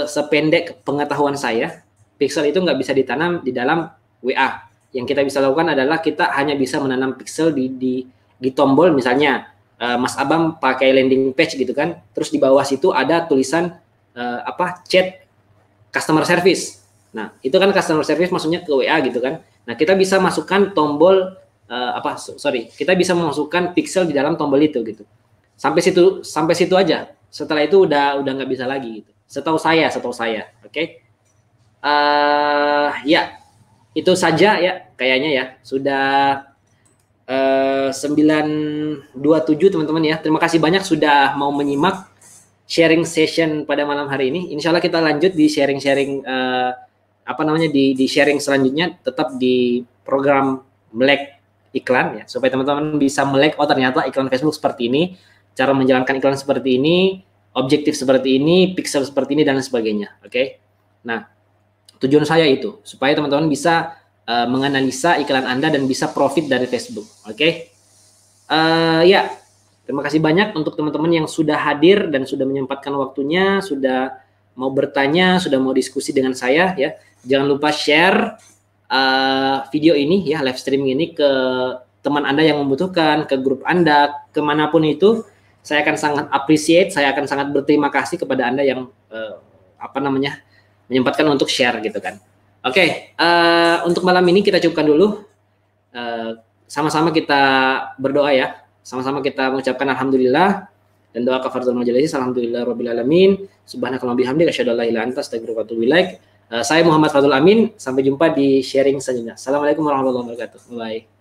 sependek pengetahuan saya, pixel itu nggak bisa ditanam di dalam WA. Yang kita bisa lakukan adalah kita hanya bisa menanam pixel di tombol, misalnya Mas Abam pakai landing page gitu kan, terus di bawah situ ada tulisan chat customer service. Nah, itu kan customer service maksudnya ke WA gitu kan. Nah, kita bisa masukkan tombol kita bisa memasukkan pixel di dalam tombol itu gitu. Sampai situ aja. Setelah itu udah nggak bisa lagi gitu. Setahu saya. Oke. Ya, itu saja ya kayaknya ya. Sudah 9:27 teman-teman ya. Terima kasih banyak sudah mau menyimak. sharing session pada malam hari ini. Insya Allah kita lanjut di sharing-sharing di sharing selanjutnya, tetap di program melek iklan ya, supaya teman-teman bisa melek, oh ternyata iklan Facebook seperti ini, cara menjalankan iklan seperti ini, objektif seperti ini, pixel seperti ini, dan sebagainya. Oke. Nah, tujuan saya itu supaya teman-teman bisa menganalisa iklan Anda dan bisa profit dari Facebook. Oke. Ya, terima kasih banyak untuk teman-teman yang sudah hadir dan sudah menyempatkan waktunya, sudah mau bertanya, sudah mau diskusi dengan saya ya. Jangan lupa share video ini ya, live streaming ini ke teman Anda yang membutuhkan, ke grup Anda, kemanapun itu. Saya akan sangat appreciate, saya akan sangat berterima kasih kepada Anda yang menyempatkan untuk share gitu kan. Oke, untuk malam ini kita cukupkan dulu. Sama-sama kita berdoa ya. Sama-sama kita mengucapkan alhamdulillah dan doa kafaratul majelis, alhamdulillah rabbil alamin, subhanakallahumma bihamdika asyhadu an la ilaha illa anta astaghfiruka wa atubu ilaik. Saya Muhammad Fadul Amin, sampai jumpa di sharing selanjutnya. Assalamualaikum warahmatullahi wabarakatuh. Bye.